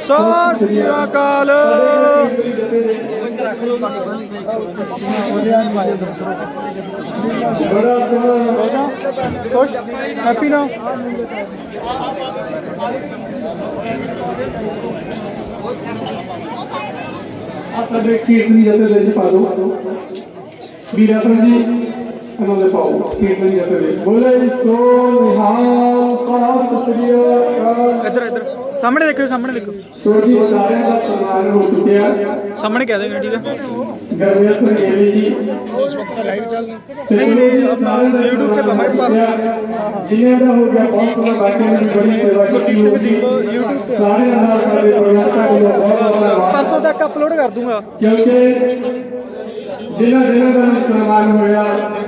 ਸਤਿ ਸ੍ਰੀ ਅਕਾਲ ਬੜਾ ਸੋਹਣਾ ਖੁਸ਼ ਹੈਪੀ ਨਾ ਸਾਡੇ ਕੀਰਤਨੀ ਜਥੇ ਦੇ ਵਿੱਚ ਪਾ ਦਿਓ ਵੀਰਾ ਸਿੰਘ ਜੀ ਇਹਨਾਂ ਦੇ ਪਾਓ ਕੀਰਤਨੀ ਜਥੇ ਦੇ ਬੋਲੇ ਸੋ ਨਿਹਾਲ ਸਤਿ ਸ੍ਰੀ ਅਕਾਲ। ਇੱਧਰ ਇੱਧਰ ਸਾਹਮਣੇ ਦੇਖਿਓ ਸਾਹਮਣੇ ਦੇਖੋ ਸੋ ਜੀ ਸਾਰਿਆਂ ਦਾ ਸਨਮਾਨ ਹੋ ਚੁੱਕਿਆ। ਸਾਹਮਣੇ ਕਹਿ ਦੇਗਾ ਠੀਕ ਹੈ ਗਰਮੇਲ ਸਿੰਘ ਗੇਵੀ ਜੀ ਉਸ ਵਕਤ ਲਾਈਵ ਚੱਲਦੀ YouTube ਤੇ ਕਮੈਂਟ ਪਾ ਜਿਨ੍ਹਾਂ ਦਾ ਹੋ ਗਿਆ ਬਹੁਤ ਸੋਹਣਾ ਬਾਕੀਆਂ ਦੀ ਬੜੀ ਸੇਵਾ ਕੀਤੀ ਹੋਈ। YouTube ਤੇ ਸਾਰਿਆਂ ਨਾਲ ਸਾਡੇ ਪ੍ਰਬੰਧਕਾਂ ਵੱਲੋਂ ਬਹੁਤ ਬਹੁਤ ਧੰਨਵਾਦ ਪਰਸੋਂ ਤੱਕ ਅਪਲੋਡ ਕਰ ਦੂੰਗਾ ਕਿਉਂਕਿ ਜਿਨ੍ਹਾਂ ਦਾ ਸਨਮਾਨ ਹੋਇਆ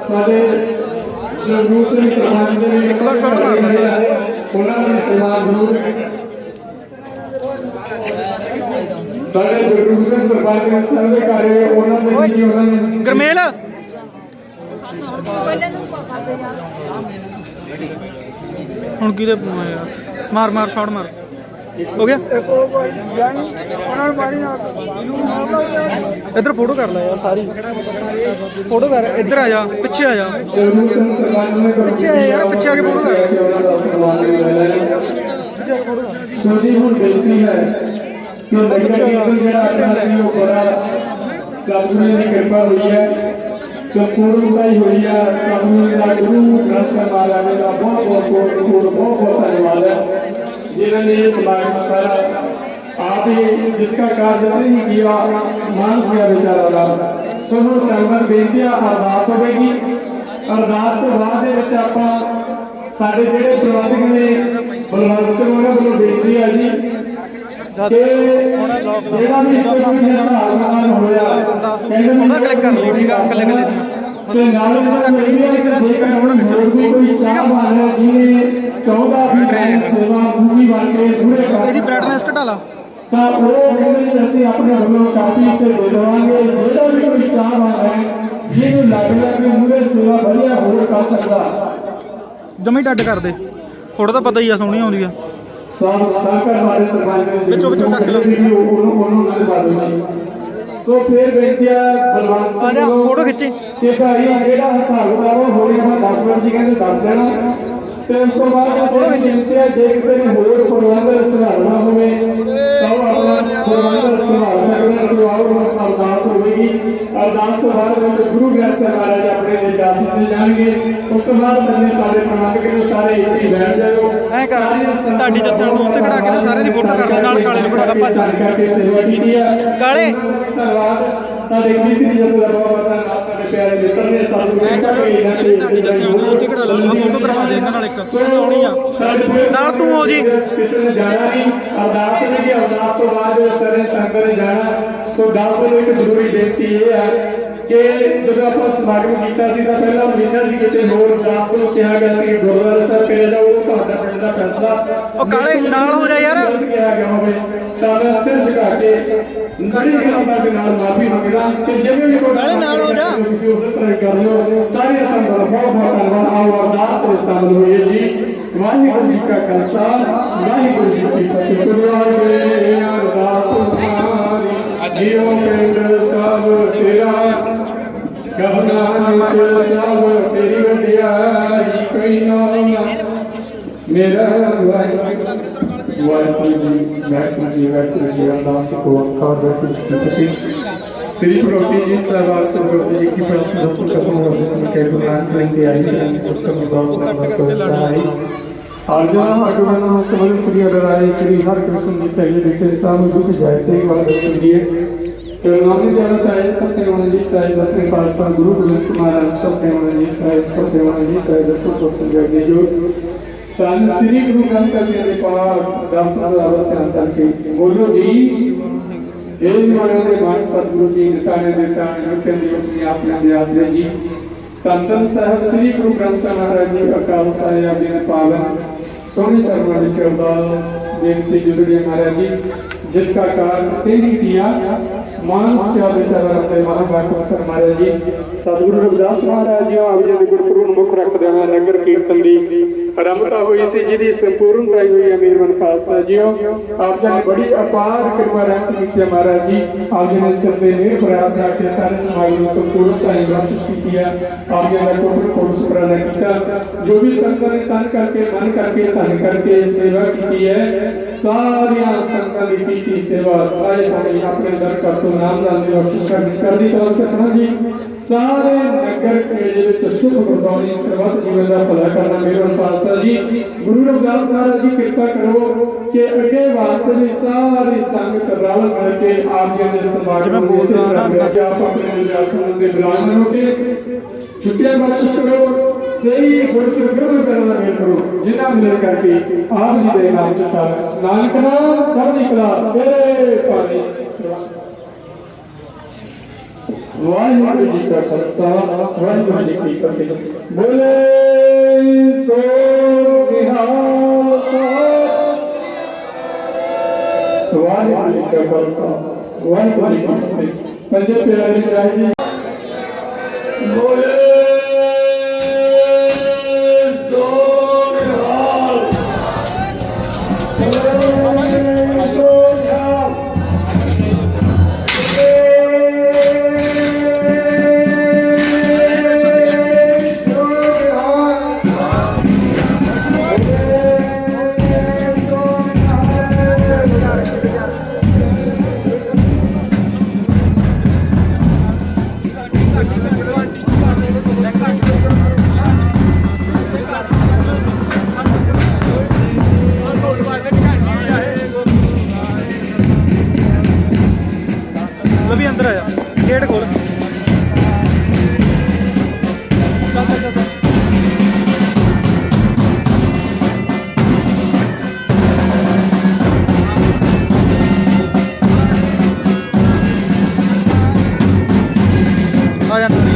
ਸਾਡੇ ਜੋ ਦੂਸਰੇ ਸਨਮਾਨ ਦੇ ਨੇ ਇੱਕ ਵਾਰ ਸ਼ਾਟ ਮਾਰ ਲਾ ਉਹਨਾਂ ਦਾ ਸਨਮਾਨ ਜ਼ਰੂਰ ਸਾਡੇ ਜੋ ਦੂਸਰੇ ਸਰਪੰਚ ਨੇ ਸਰਵੇ ਕਰੇ ਉਹਨਾਂ ਦੇ ਜੀ ਉਹਨਾਂ ਨੇ ਗਰਮੇਲ ਹੁਣ ਕਿਹਦੇ ਪਾਵਾਂ ਯਾਰ ਮਾਰ ਮਾਰ ਸ਼ਾਟ ਮਾਰ ਹੋ ਗਿਆ ਇੱਧਰ ਫੋਟੋ ਕਰ ਲੈ ਯਾਰ ਸਾਰੀ ਫੋਟੋ ਕਰ ਇੱਧਰ ਆ ਜਾ ਪਿੱਛੇ ਆ ਜਾ ਪਿੱਛੇ ਆ ਯਾਰ ਪਿੱਛੇ ਆ ਕੇ ਫੋਟੋ ਕਰ ਸੋ ਜੀ ਹੁਣ ਬੇਨਤੀ ਹੈ ਕਿ ਨਗਰ ਕੀਰਤਨ ਜਿਹੜਾ ਆਪਣਾ ਸੀ ਉਹ ਬੜਾ ਸਤਿਗੁਰੂ ਦੀ ਕਿਰਪਾ ਹੋਈ ਹੈ ਸੰਪੂਰਨਤਾਈ ਹੋਈ ਹੈ। ਸਤਿਗੁਰੂ ਦਾ ਗੁਰੂ ਗ੍ਰੰਥ ਸਾਹਿਬ ਮਹਾਰਾਜ ਦਾ ਬਹੁਤ ਬਹੁਤ ਧੰਨਵਾਦ ਹੈ जिन्होंने ये समागम सारा आप ही जिसका कार्य नहीं किया मान सिया बेचारा सुनो संगत बेनती अरदास होगी। अरदास तो बाद आप साढ़े जोड़े प्रबंधक ने ਬਲਵੰਤ ਸਿੰਘ ਉਹਨਾਂ ਵੱਲੋਂ ਬੇਨਤੀ ਹੈ ਜੀ ਕਿ ਜਿਹੜਾ ਵੀ ਹਿਸਾਬ ਨਾਲ ਹੋਇਆ ਉਹਦਾ ਕਲਿੱਕ ਕਰ ਲਈ ਠੀਕ ਆ ਕੱਲੇ ਕੱਲੇ ਤੇ ਨਾਲ ਕੋਈ ਚਾਹ ਵਾਲਾ ਜਿਹਨੇ ਚਾਹੁੰਦਾ ਵੀ ਸੇਵਾ ਪੂਰੀ ਬਣ ਕੇ ਪੂਰੇ ਕਰ ਇਹਦੀ ਬ੍ਰਾਈਟਨੈਸ ਘਟਾ ਲਾ ਤਾਂ ਉਹ ਕਹਿੰਦੇ ਜੀ ਅਸੀਂ ਆਪਣੇ ਵੱਲੋਂ ਕਾਪੀ ਤੇ ਦੇ ਦੇਵਾਂਗੇ ਜਿਹੜਾ ਵੀ ਕੋਈ ਚਾਹ ਵਾਲਾ ਹੈ ਜਿਹਨੂੰ ਲੱਗਦਾ ਕਿ ਪੂਰੇ ਸੇਵਾ ਵਧੀਆ ਹੋਰ ਕਰ ਸਕਦਾ ਜਮੀ ਡੱਡ ਕਰ ਦੇ ਫੋਟੋ ਤਾਂ ਪਤਾ ਹੀ ਆ ਸੋਹਣੀ ਆਉਂਦੀ ਆ ਸਾਂਕਰ ਸਾਰੇ ਸਰਪੰਚ ਦੇ ਵਿੱਚੋਂ ਕੱਟ ਲਓ ਉਹਨੂੰ ਨਾਲ ਪਾ ਦਿੰਦੇ ਸੋ ਫਿਰ ਬੇਨਤੀਆ ਬਲਵੰਤ ਆ ਜਾ ਫੋਟੋ ਖਿੱਚੀ ਕਿ ਭਾਈ ਜਿਹੜਾ ਹਿਸਾਬ ਕਿਤਾਬ ਉਹ ਹੋਣੀ ਆਪਾਂ 10 ਮਿੰਟ ਜੀ ਕਹਿੰਦੇ ਦੱਸ ਦੇਣਾ ਤੇ ਉਸ ਤੋਂ ਬਾਅਦ ਫੋਟੋ ਬੇਨਤੀਆ ਜੇ ਕਿਸੇ ਨੇ ਹੋਰ ਪ੍ਰਬੰਧ ਸੁਧਾਰਨਾ ਹੋਵੇ ਤਾਂ ਉਹ ਆਪਣਾ ਪ੍ਰਬੰਧ ਸੁਧਾਰ ਸਕਦਾ ਸੋ ਆਓ ਅਰਦਾਸ ਹੋਵੇਗੀ ਅਰਦਾਸ ਤੋਂ ਬਾਅਦ ਵਿੱਚ ਗੁਰੂ ਗ੍ਰੰਥ ਸਾਹਿਬ ਮਹਾਰਾਜ ਆਪਣੇ ਇਜਾਜ਼ਤ ਦੇ ਜਾਣਗੇ ਉਸ ਤੋਂ ਬਾਅਦ ਸਾਡੇ ਪ੍ਰਬੰਧਕ ਨੇ ਸਾਰੇ ਇੱਥੇ ਬੈਠ ਜਾਓ ਐ ਕਰ ਤੁਹਾਡੀ ਜੱਥਾ ਨੂੰ ਉੱਥੇ ਖੜਾ ਕੇ ਨਾ ਸਾਰਿਆਂ ਦੀ ਫੋਟੋ ਕਰ ਲੈ ਨਾਲ ਕਾਲੇ ਨੂੰ ਖੜਾ ਭੱਜ ਕਰਕੇ ਸੇਵਾ ਕੀਤੀ ਆ ਕਾਲੇ ਧੰਨਵਾਦ ਸਾਡੇ ਕਮੇਟੀ ਦੀ ਜੱਥਾ ਦਾ ਬਹੁਤ ਧੰਨਵਾਦ ਸਾਡੇ ਪਿਆਰੇ ਮਿੱਤਰ ਨੇ ਸਾਨੂੰ ਤੁਹਾਡੀ ਜੱਥੇ ਆਉਂਦੇ ਉੱਥੇ ਖੜਾ ਲਾ ਆ ਫੋਟੋ ਕਰਵਾ ਦੇ ਇਹਨਾਂ ਨਾਲ ਇੱਕ ਲਾਉਣੀ ਆ ਨਾਲ ਤੂੰ ਹੋ ਜੀ ਪਿੱਤਰ ਨੇ ਜਾਣਾ ਨਹੀਂ ਅਰਦਾਸ ਨੇ ਅਰਦਾਸ ਤੋਂ ਬਾਅਦ ਸਾਰੇ ਸੰਗਤ ਨੇ ਜਾਣਾ ਸੋ 10 ਵਜੇ ਇੱਕ ਜ਼ਰੂਰੀ ਬੇਨਤੀ ਇਹ ਹੈ ਕਿ ਜਦੋਂ ਆਪਾਂ ਸਮਾਗਮ ਕੀਤਾ ਸੀ ਤਾਂ ਪਹਿਲਾਂ ਮਹੀਨਾ ਸੀ ਕਿਤੇ ਹੋਰ ਅਰਦਾਸ ਨੂੰ ਕਿਹਾ ਗਿਆ ਸੀ ਗੁਰਦੁਆਰਾ ਸਾਹਿਬ ਕਰਿਆ ਜਾਓ ਉਹ ਤੁਹਾਡਾ ਪਿੰਡ ਦਾ ਫੈਸਲਾ ਉਹ ਕਾਲੇ ਨਾਲ ਹੋ ਜਾ ਯਾਰ ਕਿਹਾ ਗਿਆ ਹੋਵੇ ਤਾਂ ਮੈਂ ਸਿਰ ਝੁਕਾ ਕੇ ਦੇ ਨਾਲ ਮਾਫੀ ਮੰਗਦਾ ਕਿ ਜਿਵੇਂ ਵੀ ਕੋਈ ਨਾਲੇ ਨਾਲ ਹੋ ਜਾ ਤੁਸੀਂ ਉਸੇ ਤਰ੍ਹਾਂ ਕਰ ਲਓ ਸਾਰੇ ਸੰਗਤ ਦਾ ਬਹੁਤ ਬਹੁਤ ਧੰਨਵਾਦ ਆਓ ਅਰਦਾਸ ਵਿੱਚ ਸ਼ਾਮਲ ਹੋਈਏ ਜੀ ਵਾਹਿਗੁਰੂ ਜੀ ਕਾ ਖਾਲਸਾ ਵਾਹਿਗੁਰੂ ਜੀ ਕੀ ਫਤਿਹ ਗੁਰੂਆਰੇ ਅਰਦਾਸ ਤੁਹਾਰੀ ਜੀਓ ਪਿੰਡ ਸਭ ਤੇਰਾ ਗਵਨਾ ਨਿਤ ਸਭ ਤੇਰੀ ਵਡਿਆਈ ਕੋਈ ਨਾ ਮੇਰਾ ਵਾਹਿਗੁਰੂ ਜੀ ਅਰਦਾਸ ਕੋ ਅੰਕਾਰ ਬੈਠ ਕੇ ਸ੍ਰੀ ਭਗਵਤੀ ਜੀ ਸਰਦਾਰ ਸਰਵਰ ਜੀ ਕੀ ਫੈਸਲਾ ਦੱਸੋ ਕਦੋਂ ਹੋਵੇ ਸਨ ਕੇ ਗੁਰਨਾਨ ਲੈਂਦੇ ਆਈ ਪੁਸਤਕ ਦੀ ਬਾਤ ਦਾ ਸੋਚਦਾ ਹੈ ਆਰਜਨ ਅਗਵਨ ਸਮਝ ਸ੍ਰੀ ਅਰਾਈ ਸ੍ਰੀ ਹਰਿ ਕ੍ਰਿਸ਼ਨ ਜੀ ਪਹਿਲੇ ਲਿਖੇ ਸਾਮ ਦੁਖ ਜਾਇਤੇ ਵਾਲਾ ਸੁਣੀਏ ਤੇ ਨਾਮੇ ਜਨਤਾ ਹੈ ਸਤਿ ਹੋਣ ਜੀ ਸਾਹਿਬ ਦਸਵੇਂ ਪਾਤਸ਼ਾਹ ਗੁਰੂ ਗੋਬਿੰਦ ਸਿੰਘ ਮਹਾਰਾਜ ਸਤਿ ਹੋਣ ਜੀ ਸਾਹਿਬ ਸਤਿ ਹੋਣ ਜੀ ਸਾਹਿਬ ਦੱਸੋ ਪੁੱਛਣ ਜਗਦੇ ਜੋ ਤਾਂ ਸ੍ਰੀ ਗੁਰੂ ਗ੍ਰੰਥ ਸਾਹਿਬ ਜੀ ਦੇ ਪਾਠ ਦਰਸ਼ਨ ਦਾ ਧਿਆਨ ਕਰਕੇ ਬੋਲੋ ਜੀ ਇਹ ਵਾਲੇ ਦੇ ਬਾਣੀ ਸਤਿਗੁਰੂ ਜੀ ਨਿਤਾਣੇ ਦੇ ਤਾਣੇ ਰੁਕੇ ਦੀ ਆਪਣੀ ਆਪਣੇ ਦੇ ਆਸਰੇ ਜੀ ਸੰਤਨ ਸਾਹਿਬ ਸ੍ਰੀ ਗੁਰੂ ਗ੍ਰੰਥ ਸਾਹਿਬ ਮਹਾਰਾਜ ਜੀ ਅਕਾਲ ਸਾਹਿਬ ਜੀ ਨੇ ਪਾਵਨ ਸੋਹਣੇ ਚਰਨਾਂ ਵਿੱਚ ਅਰਦਾਸ ਬੇਨਤੀ ਜੁੜੀਏ ਮਹਾਰਾਜ ਜੀ ਜਿਸ ਦਾ ਕਾਰਨ ਤੇਰੀ ਕੀਆ ਮਾਨਸ ਕਿਆ ਵਿਚਾਰ ਰੱਖਦੇ ਮਹਾਂਵਾਕ ਸਰ ਮਹਾਰਾਜ ਜੀ ਸਤਿਗੁਰੂ ਰਵਿਦਾਸ ਮਹਾਰਾਜ ਜੀ ਆਪ ਜੀ ਦੇ ਗੁਰਪੁਰਬ ਨੂੰ ਮੁੱਖ ਰੱਖਦੇ ਹੋਏ ਨਗਰ ਕੀਰਤਨ ਦੀ ਆਰੰਭਤਾ ਹੋਈ ਸੀ ਜਿਹਦੀ ਸੰਪੂਰਨਤਾ ਹੋਈ ਹੈ ਮੇਰਮਨ ਖਾਲਸਾ ਜੀਓ ਆਪ ਜੀ ਨੇ ਬੜੀ ਅਪਾਰ ਕਿਰਪਾ ਰਹਿਮਤ ਕੀਤੀ ਹੈ ਮਹਾਰਾਜ ਜੀ ਆਪ ਜੀ ਨੇ ਸਿਰ ਤੇ ਮਿਹਰ ਪ੍ਰਾਪਤ ਕਰਕੇ ਸਾਰੇ ਸਮਾਜ ਨੂੰ ਸੰਪੂਰਨਤਾ ਹੀ ਬਖਸ਼ਿਸ਼ ਕੀਤੀ ਹੈ ਆਪ ਜੀ ਨੇ ਕੋਟ ਸੁਪਰਾਲਾ ਕੀਤਾ ਜੋ ਵੀ ਸੰਗਤ ਨੇ ਤਨ ਕਰਕੇ ਮਨ ਕਰਕੇ ਧਨ ਕਰਕੇ ਸੇਵਾ ਕੀਤੀ ਹੈ ਸਾਰੀਆਂ ਸੰਗਤਾਂ ਦੀ ਕੀਤੀ ਸੇਵਾ ਆਏ ਹੋਣੀ ਆਪਣੇ ਦਰ ਕਰ ਤੋਂ ਨਾਮ ਨਾਲ ਦੀ ਬਖਸ਼ਿਸ਼ ਕਰਦੀ ਤਰ੍ਹਾਂ ਚੱਕਣਾ ਜੀ ਸਾਰੇ ਨਗਰ ਖੇੜੇ ਵਿੱਚ ਸੁਖ ਗੁਰਬਾਣੀ ਸਰਬੱਤ ਜੀਵਨ ਦਾ ਭਲਾ ਕਰਨਾ ਮੇਰਮਨ ਖਾਲਸਾ ਜੀ ਗੁਰੂ ਰਵਿਦਾਸ ਮਹਾਰਾਜ ਜੀ ਕਿਰਪਾ ਕਰੋ ਕਿ ਅੱਗੇ ਵਾਸਤੇ ਵੀ ਸਾਰੀ ਸੰਗਤ ਰਲ ਮਿਲ ਕੇ ਆਪ ਜੀ ਦੇ ਸਮਾਗਮ ਨੂੰ ਇਸੇ ਤਰ੍ਹਾਂ ਆਪ ਆਪਣੇ ਵਿਦਿਆਸਨ ਦੇ ਬੁਲਾਉਣ ਨੂੰ ਕਿ ਛੁੱਟੀਆਂ ਬਖਸ਼ਿਸ਼ ਕਰੋ ਸਹੀ ਗੁਰਸਿਰਗੁਰੂ ਕਰਨ ਦਾ ਮੇਲ ਕਰੋ ਜਿਨ੍ਹਾਂ ਮਿਲ ਕਰਕੇ ਆਪ ਜੀ ਦੇ ਨਾਮ ਚ ਨਾਨਕ ਨਾਮ ਚੜ੍ਹਦੀ ਕਲਾ ਤੇਰੇ ਭਾਣੇ ਵਾਹਿਗੁਰੂ ਜੀ ਕਾ ਖਾਲਸਾ ਵਾਹਿਗੁਰੂ ਜੀ ਕੀ ਫਤਿਹ ਬੋਲੇ ਸੋ ਨਿਹਾਲ ਵਾਹਿਗੁਰੂ ਜੀ ਕਾ ਖਾਲਸਾ ਵਾਹਿਗੁਰੂ ਜੀ ਕੀ ਫਤਿਹ ਪੰਜੇ ਪਿਆਰੇ ਰਾਜ ਜੀ ਬੋਲੇ ਵੀ ਅੰਦਰ ਆਇਆ ਗੇਟ ਖੋਲ ਆ ਜਾਣਾ